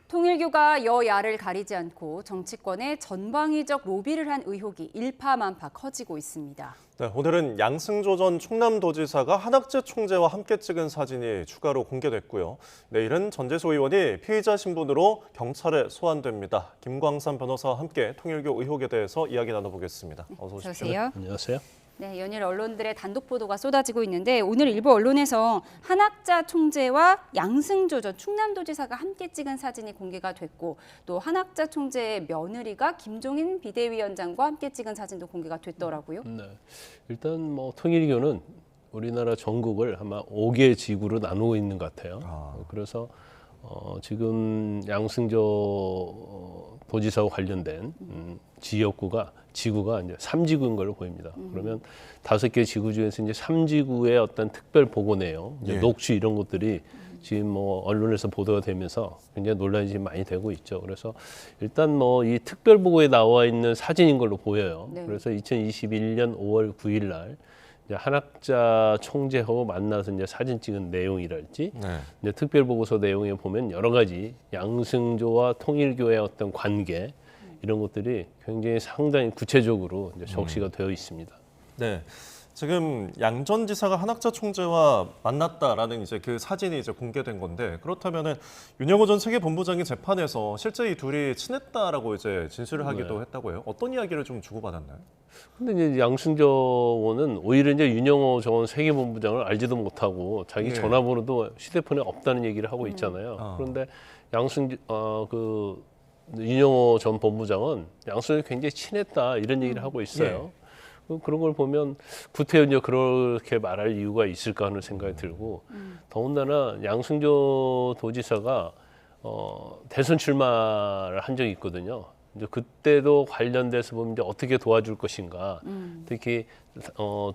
통일교가 여야를 가리지 않고 정치권에 전방위적 로비를 한 의혹이 일파만파 커지고 있습니다. 네, 오늘은 양승조 전 충남도지사가 한학재 총재와 함께 찍은 사진이 추가로 공개됐고요. 내일은 전재수 의원이 피의자 신분으로 경찰에 소환됩니다. 김광삼 변호사와 함께 통일교 의혹에 대해서 이야기 나눠보겠습니다. 어서 오십시오. 안녕하세요. 안녕하세요. 네, 연일 언론들의 단독 보도가 쏟아지고 있는데 오늘 일부 언론에서 한학자 총재와 양승조 전 충남도지사가 함께 찍은 사진이 공개가 됐고 또 한학자 총재의 며느리가 김종인 비대위원장과 함께 찍은 사진도 공개가 됐더라고요. 네, 일단 뭐 통일교는 우리나라 전국을 아마 5개 지구로 나누고 있는 것 같아요. 그래서 지금 양승조 도지사와 관련된 지구가 이제 3지구인 걸로 보입니다. 그러면 5개 지구 중에서 이제 3지구의 어떤 특별 보고 내용, 이제 녹취 이런 것들이 지금 뭐 언론에서 보도가 되면서 굉장히 논란이 지금 많이 되고 있죠. 그래서 일단 뭐 이 특별 보고에 나와 있는 사진인 걸로 보여요. 네. 그래서 2021년 5월 9일 날 이제 한학자 총재하고 만나서 이제 사진 찍은 내용이랄지, 이제 특별 보고서 내용에 보면 여러 가지 양승조와 통일교의 어떤 관계 이런 것들이 굉장히 상당히 구체적으로 이제 적시가 되어 있습니다. 네, 지금 양 전 지사가 한학자 총재와 만났다라는 이제 그 사진이 이제 공개된 건데 그렇다면은 윤영호 전 세계본부장이 재판에서 실제 이 둘이 친했다라고 이제 진술을 하기도 했다고요. 어떤 이야기를 좀 주고받았나요? 근데 이제 양승조 의원은 오히려 이제 윤영호 전 세계본부장을 알지도 못하고 자기 전화번호도 휴대폰에 없다는 얘기를 하고 있잖아요. 그런데 윤영호 전 본부장은 양승조와 굉장히 친했다 이런 얘기를 하고 있어요. 그런 걸 보면 구태여 이제 그렇게 말할 이유가 있을까 하는 생각이 들고 더군다나 양승조 도지사가 대선 출마를 한 적이 있거든요. 이제 그때도 관련돼서 보면 이제 어떻게 도와줄 것인가. 특히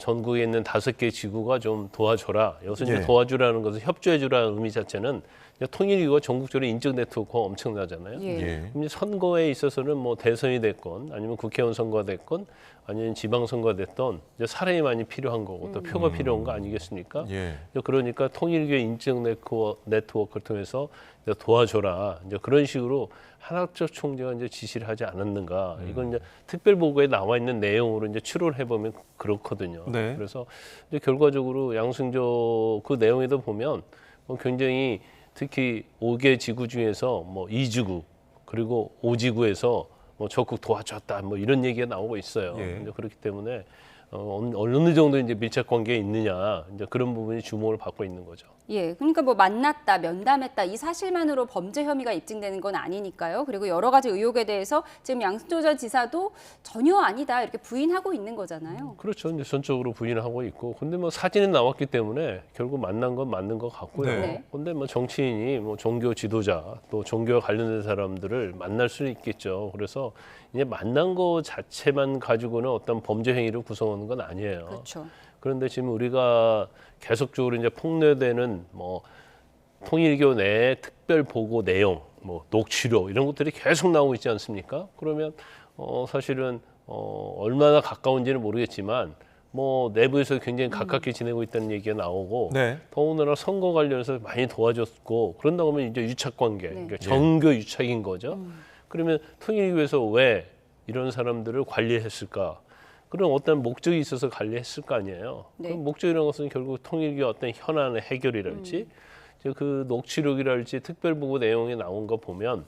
전국에 있는 5개 지구가 좀 도와줘라. 여기서 이제 도와주라는 것은 협조해주라는 의미 자체는 통일교가 전국적으로 인적 네트워크가 엄청나잖아요. 그럼 이제 선거에 있어서는 뭐 대선이 됐건 아니면 국회의원 선거가 됐건 아니면 지방선거가 됐던 이제 사람이 많이 필요한 거고 또 표가 필요한 거 아니겠습니까? 그러니까 통일교의 인적 네트워크를 통해서 이제 도와줘라. 이제 그런 식으로 한학자 총재가 이제 지시를 하지 않았는가. 이건 이제 특별보고에 나와 있는 내용으로 이제 추론을 해보면 그렇거든요. 그래서 이제 결과적으로 양승조 그 내용에도 보면 굉장히 특히 5개 지구 중에서 뭐 2지구 그리고 5지구에서 뭐 적극 도와줬다 뭐 이런 얘기가 나오고 있어요. 이제 그렇기 때문에 어느 정도 이제 밀착 관계에 있느냐 이제 그런 부분이 주목을 받고 있는 거죠. 예, 그러니까 뭐 만났다, 면담했다 이 사실만으로 범죄 혐의가 입증되는 건 아니니까요. 그리고 여러 가지 의혹에 대해서 지금 양승조 전 지사도 전혀 아니다 이렇게 부인하고 있는 거잖아요. 그렇죠. 이제 전적으로 부인을 하고 있고, 근데 뭐 사진이 나왔기 때문에 결국 만난 건 맞는 것 같고요. 근데 뭐 정치인이 뭐 종교 지도자 또 종교와 관련된 사람들을 만날 수는 있겠죠. 그래서 이제 만난 거 자체만 가지고는 어떤 범죄 행위를 구성하는 건 아니에요. 그렇죠. 그런데 지금 우리가 계속적으로 이제 폭로되는 뭐 통일교 내 특별 보고 내용, 뭐 녹취록 이런 것들이 계속 나오고 있지 않습니까? 그러면 사실은 얼마나 가까운지는 모르겠지만 뭐 내부에서 굉장히 가깝게 지내고 있다는 얘기가 나오고 더군다나 선거 관련해서 많이 도와줬고 그런다고 하면 이제 유착 관계, 그러니까 정교 유착인 거죠. 그러면 통일교에서 왜 이런 사람들을 관리했을까? 그런 어떤 목적이 있어서 관리했을 거 아니에요. 그럼 목적이라는 것은 결국 통일교 어떤 현안의 해결이랄지 그 녹취록이랄지 특별보고 내용에 나온 거 보면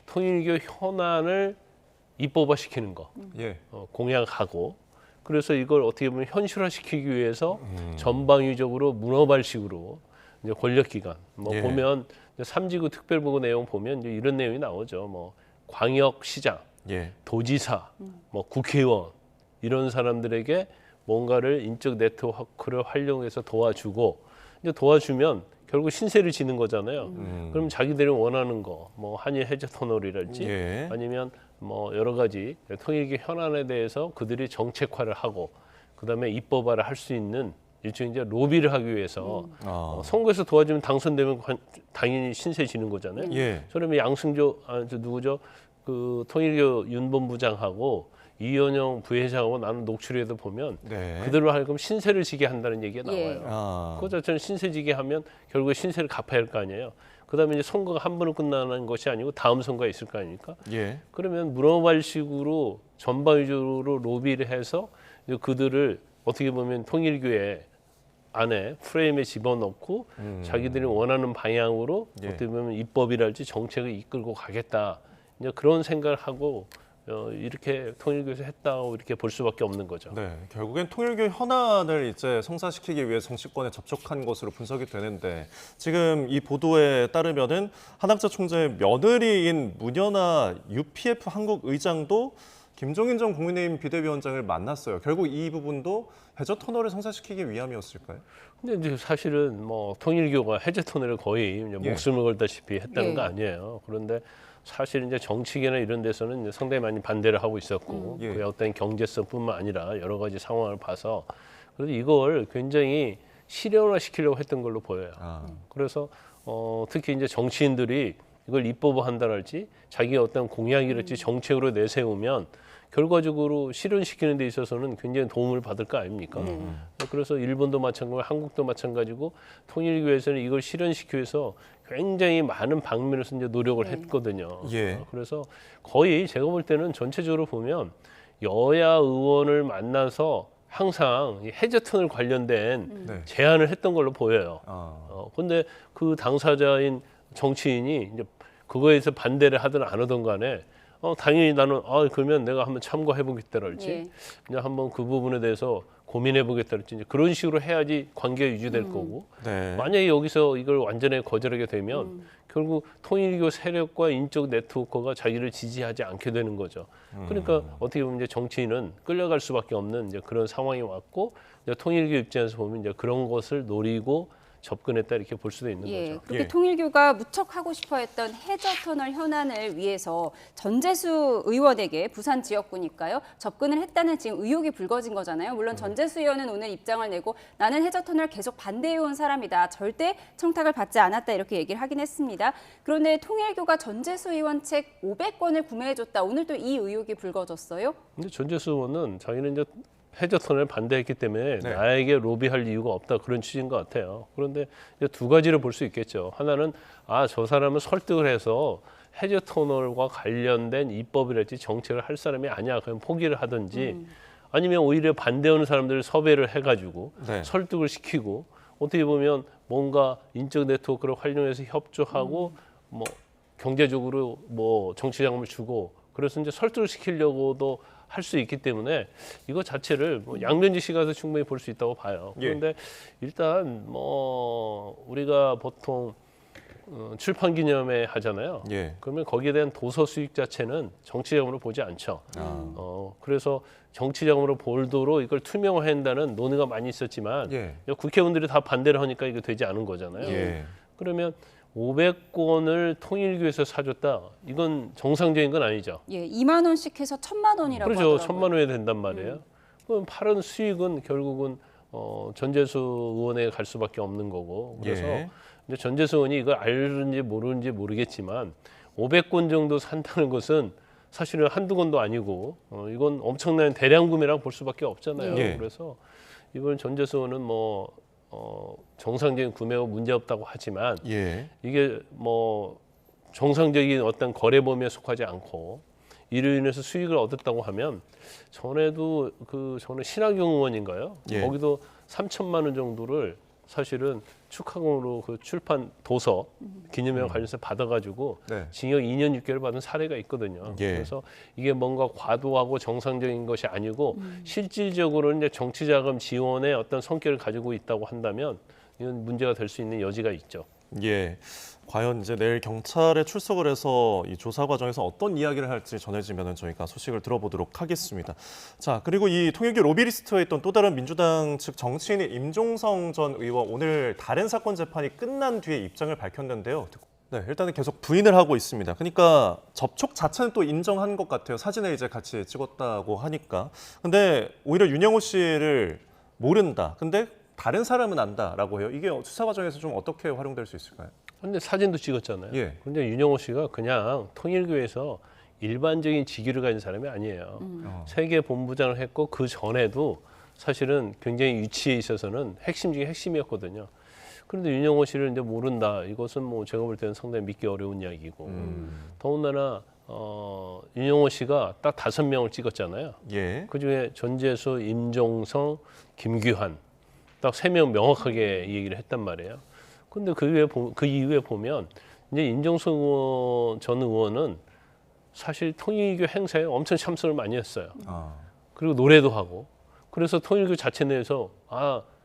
통일교 현안을 입법화시키는 거, 공약하고 그래서 이걸 어떻게 보면 현실화시키기 위해서 전방위적으로 문어발식으로 이제 권력기관 뭐 보면 3지구 특별보고 내용 보면 이제 이런 내용이 나오죠. 뭐 광역시장, 도지사, 뭐 국회의원 이런 사람들에게 뭔가를 인적 네트워크를 활용해서 도와주고 이제 도와주면 결국 신세를 지는 거잖아요. 그럼 자기들이 원하는 거, 뭐 한일 해저 터널이랄지 아니면 뭐 여러 가지 통일교 현안에 대해서 그들이 정책화를 하고 그다음에 입법화를 할 수 있는 일종의 이제 로비를 하기 위해서 선거에서 도와주면 당선되면 당연히 신세 지는 거잖아요. 예. 그러면 양승조 누구죠? 그 통일교 윤 본부장하고 이현영 부회장하고 나는 녹취록에도 보면 그들로 하여금 신세를 지게 한다는 얘기가 나와요. 그 자체는 신세 지게 하면 결국에 신세를 갚아야 할 거 아니에요. 그다음에 이제 선거가 한 번으로 끝나는 것이 아니고 다음 선거가 있을 거 아닙니까? 그러면 문어발식으로 전방위적으로 로비를 해서 이제 그들을 어떻게 보면 통일교회 안에 프레임에 집어넣고 자기들이 원하는 방향으로 어떻게 보면 입법이랄지 정책을 이끌고 가겠다. 이제 그런 생각을 하고 이렇게 통일교에서 했다고 이렇게 볼 수밖에 없는 거죠. 네, 결국엔 통일교 현안을 이제 성사시키기 위해 정치권에 접촉한 것으로 분석이 되는데 지금 이 보도에 따르면은 한학자 총재의 며느리인 문현아 UPF 한국 의장도 김종인 전 국민의힘 비대위원장을 만났어요. 결국 이 부분도 해저 터널을 성사시키기 위함이었을까요? 근데 이제 사실은 뭐 통일교가 해저 터널을 거의 이제 목숨을 걸다시피 했다는 거 아니에요. 그런데 사실 이제 정치계나 이런 데서는 이제 상당히 많이 반대를 하고 있었고 그의 어떤 경제성뿐만 아니라 여러 가지 상황을 봐서 그래서 이걸 굉장히 실현화시키려고 했던 걸로 보여요. 그래서 특히 이제 정치인들이 이걸 입법화한다랄지 자기의 어떤 공약이랄지 정책으로 내세우면 결과적으로 실현시키는 데 있어서는 굉장히 도움을 받을 거 아닙니까? 그래서 일본도 마찬가지고 한국도 마찬가지고 통일교에서는 이걸 실현시키기 위해서 굉장히 많은 방면에서 이제 노력을 했거든요. 그래서 거의 제가 볼 때는 전체적으로 보면 여야 의원을 만나서 항상 이 해저 터널 관련된 제안을 했던 걸로 보여요. 그런데 그 당사자인 정치인이 이제 그거에서 반대를 하든 안 하든 간에 당연히 나는 그러면 내가 한번 참고해 보겠다랄지 그냥 한번 그 부분에 대해서 고민해 보겠다랄지 이제 그런 식으로 해야지 관계가 유지될 거고 만약에 여기서 이걸 완전히 거절하게 되면 결국 통일교 세력과 인적 네트워크가 자기를 지지하지 않게 되는 거죠. 그러니까 어떻게 보면 이제 정치인은 끌려갈 수밖에 없는 이제 그런 상황이 왔고 이제 통일교 입장에서 보면 이제 그런 것을 노리고 접근했다 이렇게 볼 수도 있는 거죠. 그렇게 통일교가 무척 하고 싶어했던 해저 터널 현안을 위해서 전재수 의원에게 부산 지역구니까요 접근을 했다는 지금 의혹이 불거진 거잖아요. 물론 전재수 의원은 오늘 입장을 내고 나는 해저 터널 계속 반대해온 사람이다. 절대 청탁을 받지 않았다 이렇게 얘기를 하긴 했습니다. 그런데 통일교가 전재수 의원 책 500권을 구매해줬다. 오늘 또 이 의혹이 불거졌어요. 근데 전재수 의원은 자기는 이제 해저 터널을 반대했기 때문에 나에게 로비할 이유가 없다 그런 취지인 것 같아요. 그런데 이제 두 가지를 볼 수 있겠죠. 하나는 저 사람은 설득을 해서 해저 터널과 관련된 입법이랄지 정책을 할 사람이 아니야. 그냥 포기를 하든지 아니면 오히려 반대하는 사람들을 섭외를 해가지고 설득을 시키고 어떻게 보면 뭔가 인적 네트워크를 활용해서 협조하고 뭐 경제적으로 뭐 정치 자금을 주고 그래서 이제 설득을 시키려고도 할 수 있기 때문에 이거 자체를 뭐 양면지 시각에서 충분히 볼 수 있다고 봐요. 그런데 일단 뭐 우리가 보통 출판 기념회 하잖아요. 그러면 거기에 대한 도서 수익 자체는 정치 자금으로 보지 않죠. 그래서 정치 자금으로 볼도록 이걸 투명화한다는 논의가 많이 있었지만 국회의원들이 다 반대를 하니까 이게 되지 않은 거잖아요. 그러면 500권을 통일교에서 사줬다. 이건 정상적인 건 아니죠. 2만 원씩 해서 1,000만 원이라고 그렇죠. 하더라고요. 1,000만 원이 된단 말이에요. 그럼 파는 수익은 결국은 전재수 의원에 갈 수밖에 없는 거고. 그래서 이제 전재수 의원이 이걸 알는지 모르는지 모르겠지만 500권 정도 산다는 것은 사실은 한두 권도 아니고 이건 엄청난 대량 구매라고 볼 수밖에 없잖아요. 그래서 이번 전재수 의원은 뭐 정상적인 구매가 문제 없다고 하지만 이게 뭐 정상적인 어떤 거래범위에 속하지 않고 이로 인해서 수익을 얻었다고 하면 전에도 저는 신학용 의원인가요? 거기도 3,000만 원 정도를 사실은 축하금으로 그 출판 도서 기념회와 관련해서 받아가지고 징역 2년 6개월 받은 사례가 있거든요. 그래서 이게 뭔가 과도하고 정상적인 것이 아니고 실질적으로는 이제 정치자금 지원의 어떤 성격을 가지고 있다고 한다면 이건 문제가 될 수 있는 여지가 있죠. 과연 이제 내일 경찰에 출석을 해서 이 조사 과정에서 어떤 이야기를 할지 전해지면 저희가 소식을 들어보도록 하겠습니다. 자, 그리고 이 통일교 로비리스트에 있던 또 다른 민주당 측 정치인인 임종성 전 의원 오늘 다른 사건 재판이 끝난 뒤에 입장을 밝혔는데요. 일단은 계속 부인을 하고 있습니다. 그러니까 접촉 자체는 또 인정한 것 같아요. 사진을 이제 같이 찍었다고 하니까. 근데 오히려 윤영호 씨를 모른다. 근데 다른 사람은 안다라고 해요. 이게 수사 과정에서 좀 어떻게 활용될 수 있을까요? 근데 사진도 찍었잖아요. 예. 그런데 윤영호 씨가 그냥 통일교에서 일반적인 직위를 가진 사람이 아니에요. 세계 본부장을 했고 그 전에도 사실은 굉장히 위치에 있어서는 핵심 중에 핵심이었거든요. 그런데 윤영호 씨를 이제 모른다. 이것은 뭐 제가 볼 때는 상당히 믿기 어려운 이야기고. 더군다나 윤영호 씨가 딱 5명을 찍었잖아요. 예. 그중에 전재수, 임종성, 김규환 딱 3명 명확하게 이 얘기를 했단 말이에요. 근데 그 이후에 보면 이제 임종성 전 의원은 사실 통일교 행사에 엄청 참석을 많이 했어요. 그리고 노래도 하고. 그래서 통일교 자체 내에서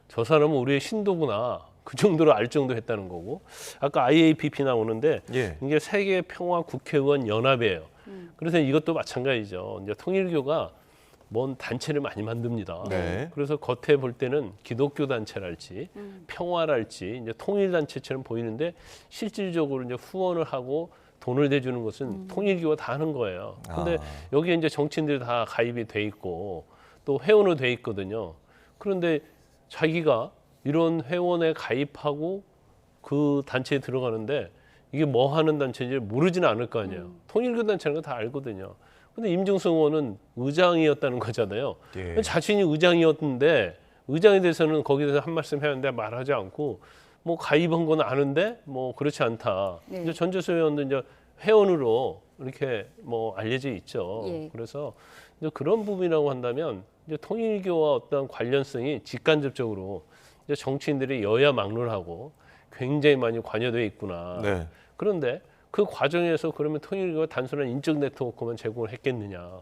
저 사람은 우리의 신도구나. 그 정도로 알 정도 했다는 거고. 아까 IAPP 나오는데 예. 이게 세계 평화 국회의원 연합이에요. 그래서 이것도 마찬가지죠. 이제 통일교가 뭔 단체를 많이 만듭니다. 네. 그래서 겉에 볼 때는 기독교 단체랄지 평화랄지 이제 통일 단체처럼 보이는데 실질적으로 이제 후원을 하고 돈을 대주는 것은 통일교가 다 하는 거예요. 근데 여기에 이제 정치인들이 다 가입이 돼 있고 또 회원으로 돼 있거든요. 그런데 자기가 이런 회원에 가입하고 그 단체에 들어가는데 이게 뭐 하는 단체인지 모르지는 않을 거 아니에요. 통일교 단체라는 거 다 알거든요. 근데 임종성 의원은 의장이었다는 거잖아요. 예. 자신이 의장이었는데 의장에 대해서는 거기에 대해서 한 말씀 했는데 말하지 않고 뭐 가입한 건 아는데 뭐 그렇지 않다. 네. 이제 전재수 의원도 이제 회원으로 이렇게 뭐 알려져 있죠. 예. 그래서 이제 그런 부분이라고 한다면 이제 통일교와 어떤 관련성이 직간접적으로 이제 정치인들이 여야 막론하고 굉장히 많이 관여되어 있구나. 네. 그런데 그 과정에서 그러면 통일교가 단순한 인적 네트워크만 제공을 했겠느냐.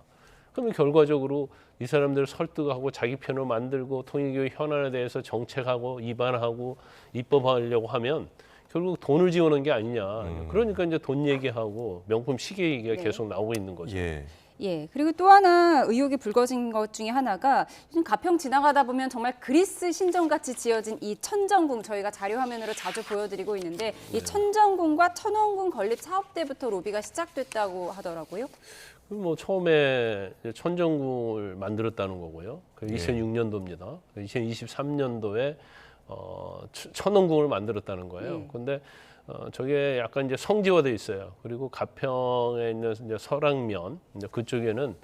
그러면 결과적으로 이 사람들을 설득하고 자기 편으로 만들고 통일교의 현안에 대해서 정책하고 입안하고 입법하려고 하면 결국 돈을 지원한 게 아니냐. 그러니까 이제 돈 얘기하고 명품 시계 얘기가 네. 계속 나오고 있는 거죠. 예. 예, 그리고 또 하나 의혹이 불거진 것 중에 하나가 요즘 가평 지나가다 보면 정말 그리스 신전같이 지어진 이 천정궁 저희가 자료 화면으로 자주 보여드리고 있는데 이 천정궁과 천원궁 건립 사업 때부터 로비가 시작됐다고 하더라고요. 뭐 처음에 천정궁을 만들었다는 거고요. 그 예. 2006년도입니다. 2023년도에 천원궁을 만들었다는 거예요. 예. 그런데 저게 약간 이제 성지화돼 있어요. 그리고 가평에 있는 이제 설악면 이제 그쪽에는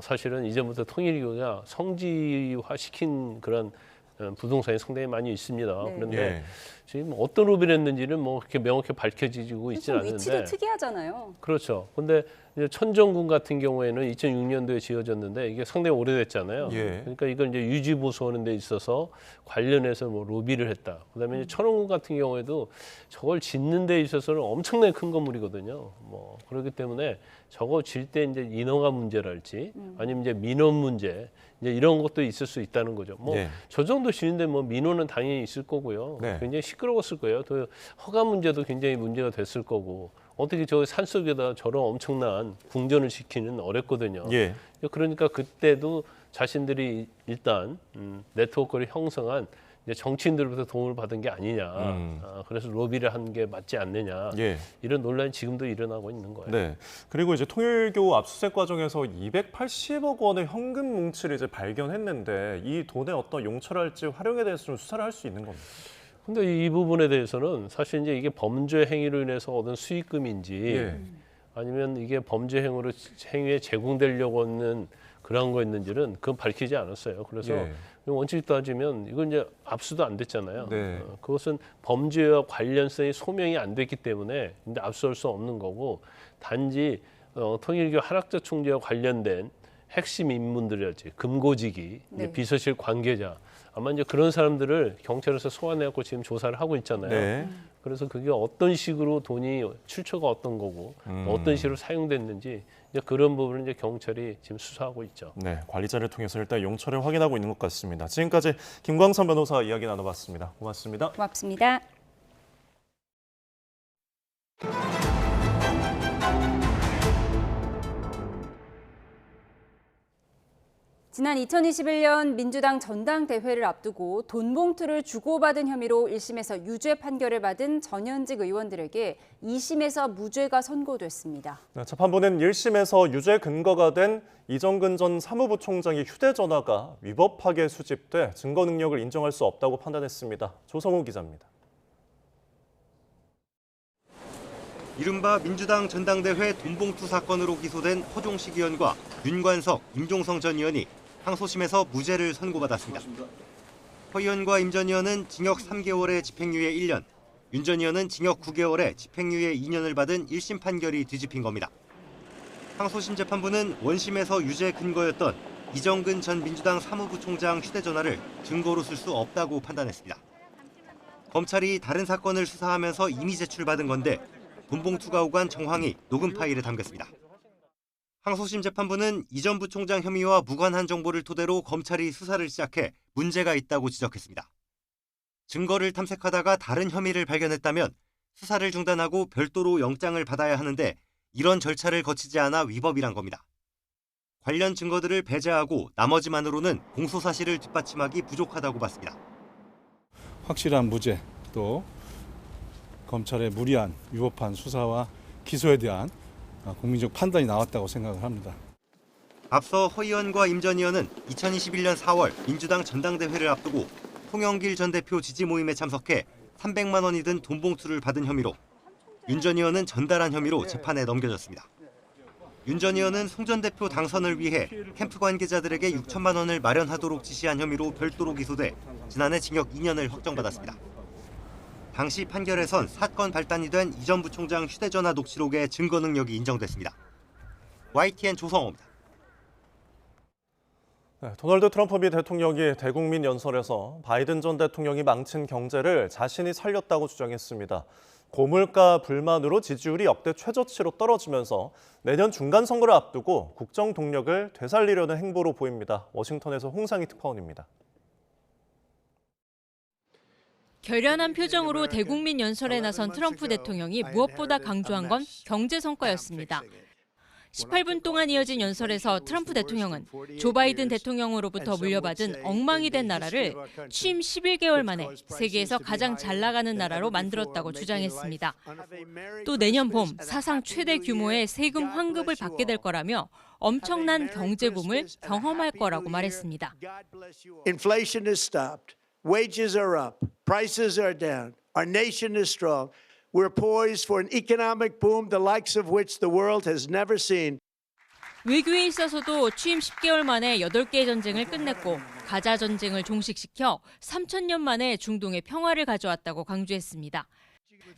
사실은 이제부터 통일교가 성지화 시킨 그런 부동산이 상당히 많이 있습니다. 네. 그런데 예. 지금 어떤 로비를 했는지는 뭐 그렇게 명확히 밝혀지고 있지는 않는데. 위치도 특이하잖아요. 그렇죠. 근데 이제 천정궁 같은 경우에는 2006년도에 지어졌는데 이게 상당히 오래됐잖아요. 예. 그러니까 이걸 이제 유지 보수하는 데 있어서 관련해서 뭐 로비를 했다. 그다음에 이제 천원궁 같은 경우에도 저걸 짓는 데 있어서는 엄청나게 큰 건물이거든요. 뭐 그렇기 때문에 저거 질 때 이제 인허가 문제랄지 아니면 이제 민원 문제 이제 이런 것도 있을 수 있다는 거죠. 뭐 예. 저 정도 지는데 뭐 민원은 당연히 있을 거고요. 네. 굉장히 시끄러웠을 거예요. 또 허가 문제도 굉장히 문제가 됐을 거고 어떻게 저 산속에다 저런 엄청난 궁전을 시키는 어렵거든요. 예. 그러니까 그때도 자신들이 일단 네트워크를 형성한 이제 정치인들로부터 도움을 받은 게 아니냐. 그래서 로비를 한 게 맞지 않느냐. 예. 이런 논란이 지금도 일어나고 있는 거예요. 네. 그리고 이제 통일교 압수수색 과정에서 280억 원의 현금 뭉치를 이제 발견했는데 이 돈의 어떤 용처랄지 활용에 대해서 좀 수사를 할 수 있는 겁니다. 근데 이 부분에 대해서는 사실 이제 이게 범죄 행위로 인해서 얻은 수익금인지 예. 아니면 이게 범죄 행위에 제공되려고 하는 그런 거였는지는 그건 밝히지 않았어요. 그래서 예. 원칙 따지면 이건 이제 압수도 안 됐잖아요. 네. 그것은 범죄와 관련성이 소명이 안 됐기 때문에 근데 압수할 수 없는 거고 단지 통일교 한학자 총재와 관련된 핵심 인물들이랄지 금고지기, 네. 이제 비서실 관계자 아마 이제 그런 사람들을 경찰에서 소환해갖고 지금 조사를 하고 있잖아요. 네. 그래서 그게 어떤 식으로 돈이 출처가 어떤 거고 어떤 식으로 사용됐는지 이제 그런 부분을 이제 경찰이 지금 수사하고 있죠. 네, 관리자를 통해서 일단 용처를 확인하고 있는 것 같습니다. 지금까지 김광선 변호사와 이야기 나눠봤습니다. 고맙습니다. 고맙습니다. 지난 2021년 민주당 전당대회를 앞두고 돈 봉투를 주고받은 혐의로 1심에서 유죄 판결을 받은 전현직 의원들에게 2심에서 무죄가 선고됐습니다. 재판부는 1심에서 유죄 근거가 된 이정근 전 사무부총장의 휴대전화가 위법하게 수집돼 증거 능력을 인정할 수 없다고 판단했습니다. 조성우 기자입니다. 이른바 민주당 전당대회 돈봉투 사건으로 기소된 허종식 의원과 윤관석, 임종성 전 의원이 항소심에서 무죄를 선고받았습니다. 허 의원과 임 전 의원은 징역 3개월에 집행유예 1년, 윤 전 의원은 징역 9개월에 집행유예 2년을 받은 1심 판결이 뒤집힌 겁니다. 항소심 재판부는 원심에서 유죄 근거였던 이정근 전 민주당 사무부총장 휴대전화를 증거로 쓸 수 없다고 판단했습니다. 검찰이 다른 사건을 수사하면서 이미 제출받은 건데 돈봉투가 오간 정황이 녹음 파일에 담겼습니다. 항소심 재판부는 이 전 부총장 혐의와 무관한 정보를 토대로 검찰이 수사를 시작해 문제가 있다고 지적했습니다. 증거를 탐색하다가 다른 혐의를 발견했다면 수사를 중단하고 별도로 영장을 받아야 하는데 이런 절차를 거치지 않아 위법이란 겁니다. 관련 증거들을 배제하고 나머지만으로는 공소사실을 뒷받침하기 부족하다고 봤습니다. 확실한 무죄, 또 검찰의 무리한 위법한 수사와 기소에 대한 국민적 판단이 나왔다고 생각을 합니다. 앞서 허 의원과 임 전 의원은 2021년 4월 민주당 전당대회를 앞두고 송영길 전 대표 지지 모임에 참석해 300만 원이 든 돈봉투를 받은 혐의로, 윤 전 의원은 전달한 혐의로 재판에 넘겨졌습니다. 윤 전 의원은 송 전 대표 당선을 위해 캠프 관계자들에게 6천만 원을 마련하도록 지시한 혐의로 별도로 기소돼 지난해 징역 2년을 확정받았습니다. 당시 판결에선 사건 발단이 된 이 전 부총장 휴대전화 녹취록의 증거 능력이 인정됐습니다. YTN 조성호입니다. 도널드 트럼프 미 대통령이 대국민 연설에서 바이든 전 대통령이 망친 경제를 자신이 살렸다고 주장했습니다. 고물가 불만으로 지지율이 역대 최저치로 떨어지면서 내년 중간 선거를 앞두고 국정 동력을 되살리려는 행보로 보입니다. 워싱턴에서 홍상희 특파원입니다. 결연한 표정으로 대국민 연설에 나선 트럼프 대통령이 무엇보다 강조한 건 경제 성과였습니다. 18분 동안 이어진 연설에서 트럼프 대통령은 조 바이든 대통령으로부터 물려받은 엉망이 된 나라를 취임 11개월 만에 세계에서 가장 잘 나가는 나라로 만들었다고 주장했습니다. 또 내년 봄 사상 최대 규모의 세금 환급을 받게 될 거라며 엄청난 경제 붐을 경험할 거라고 말했습니다. Inflation has stopped. Wages are up. Prices are down. Our nation is strong. We're poised for an economic boom the likes of which the world has never seen. 외교에 있어서도 취임 10개월 만에 8개의 전쟁을 끝냈고 가자 전쟁을 종식시켜 3,000년 만에 중동의 평화를 가져왔다고 강조했습니다.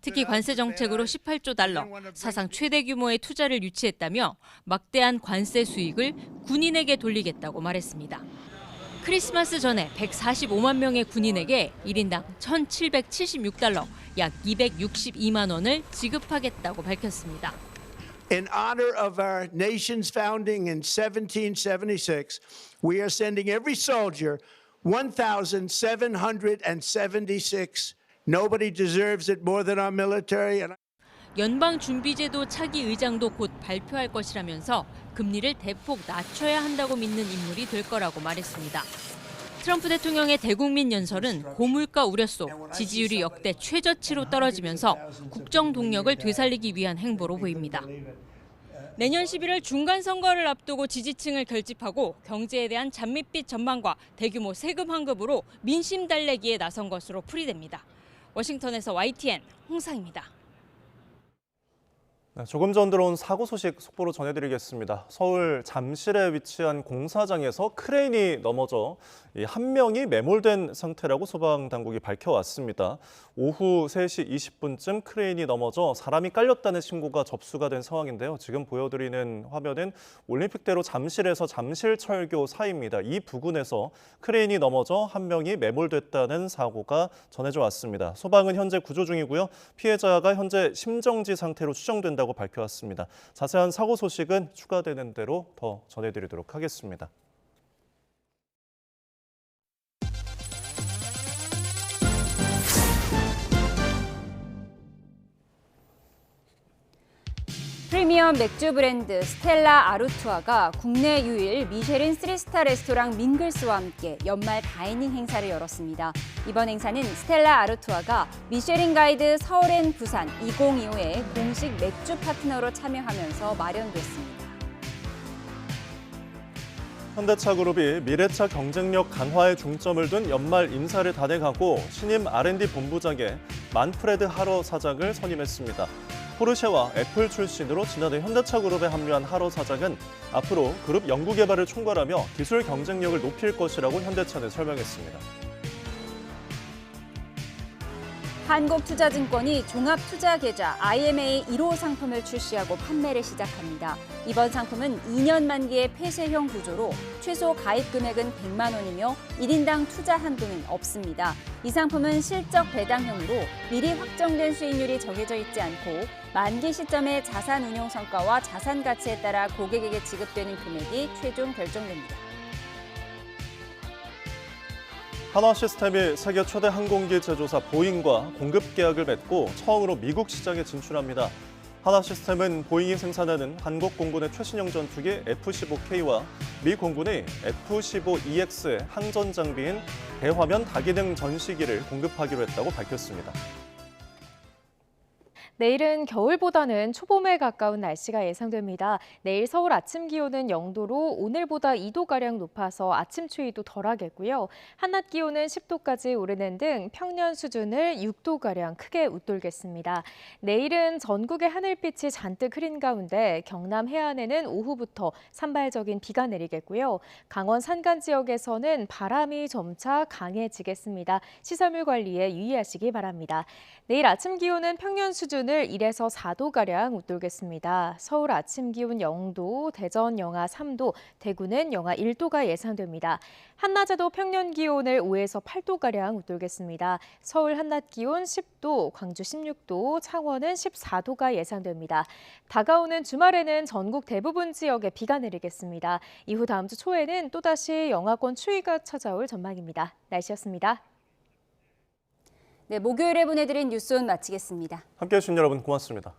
특히 관세 정책으로 18조 달러, 사상 최대 규모의 투자를 유치했다며 막대한 관세 수익을 군인에게 돌리겠다고 말했습니다. 크리스마스 전에 145만 명의 군인에게 1인당 1,776달러, 약 262만 원을 지급하겠다고 밝혔습니다. In honor of our nation's founding in 1776, we are sending every soldier 1,776. Nobody deserves it more than our military. 연방준비제도 차기 의장도 곧 발표할 것이라면서 금리를 대폭 낮춰야 한다고 믿는 인물이 될 거라고 말했습니다. 트럼프 대통령의 대국민 연설은 고물가 우려 속 지지율이 역대 최저치로 떨어지면서 국정 동력을 되살리기 위한 행보로 보입니다. 내년 11월 중간 선거를 앞두고 지지층을 결집하고 경제에 대한 잔밋빛 전망과 대규모 세금 환급으로 민심 달래기에 나선 것으로 풀이됩니다. 워싱턴에서 YTN 홍상입니다. 조금 전 들어온 사고 소식 속보로 전해드리겠습니다. 서울 잠실에 위치한 공사장에서 크레인이 넘어져 한 명이 매몰된 상태라고 소방당국이 밝혀왔습니다. 오후 3시 20분쯤 크레인이 넘어져 사람이 깔렸다는 신고가 접수가 된 상황인데요. 지금 보여드리는 화면은 올림픽대로 잠실에서 잠실철교 사이입니다. 이 부근에서 크레인이 넘어져 한 명이 매몰됐다는 사고가 전해져 왔습니다. 소방은 현재 구조 중이고요. 피해자가 현재 심정지 상태로 추정된다고 밝혀왔습니다. 자세한 사고 소식은 추가되는 대로 더 전해드리도록 하겠습니다. 프리미엄 맥주 브랜드 스텔라 아르투아가 국내 유일 미쉐린 3스타 레스토랑 밍글스와 함께 연말 다이닝 행사를 열었습니다. 이번 행사는 스텔라 아르투아가 미쉐린 가이드 서울 앤 부산 2025의 공식 맥주 파트너로 참여하면서 마련됐습니다. 현대차그룹이 미래차 경쟁력 강화에 중점을 둔 연말 인사를 다돼가고 신임 R&D 본부장에 만프레드 하러 사장을 선임했습니다. 포르쉐와 애플 출신으로 지난해 현대차그룹에 합류한 하러 사장은 앞으로 그룹 연구개발을 총괄하며 기술 경쟁력을 높일 것이라고 현대차는 설명했습니다. 한국투자증권이 종합투자계좌 IMA 1호 상품을 출시하고 판매를 시작합니다. 이번 상품은 2년 만기의 폐쇄형 구조로 최소 가입 금액은 100만 원이며 1인당 투자 한도는 없습니다. 이 상품은 실적 배당형으로 미리 확정된 수익률이 정해져 있지 않고 만기 시점의 자산 운용 성과와 자산 가치에 따라 고객에게 지급되는 금액이 최종 결정됩니다. 한화시스템이 세계 최대 항공기 제조사 보잉과 공급 계약을 맺고 처음으로 미국 시장에 진출합니다. 한화시스템은 보잉이 생산하는 한국 공군의 최신형 전투기 F-15K와 미 공군의 F-15EX의 항전 장비인 대화면 다기능 전시기를 공급하기로 했다고 밝혔습니다. 내일은 겨울보다는 초봄에 가까운 날씨가 예상됩니다. 내일 서울 아침 기온은 0도로 오늘보다 2도가량 높아서 아침 추위도 덜하겠고요. 한낮 기온은 10도까지 오르는 등 평년 수준을 6도가량 크게 웃돌겠습니다. 내일은 전국의 하늘빛이 잔뜩 흐린 가운데 경남 해안에는 오후부터 산발적인 비가 내리겠고요. 강원 산간 지역에서는 바람이 점차 강해지겠습니다. 시설물 관리에 유의하시기 바랍니다. 내일 아침 기온은 평년 수준을 1에서 4도가량 웃돌겠습니다. 서울 아침 기온 0도, 대전 영하 3도, 대구는 영하 1도가 예상됩니다. 한낮에도 평년 기온을 5에서 8도가량 웃돌겠습니다. 서울 한낮 기온 10도, 광주 16도, 창원은 14도가 예상됩니다. 다가오는 주말에는 전국 대부분 지역에 비가 내리겠습니다. 이후 다음 주 초에는 또다시 영하권 추위가 찾아올 전망입니다. 날씨였습니다. 네, 목요일에 보내드린 뉴스온 마치겠습니다. 함께해 주신 여러분 고맙습니다.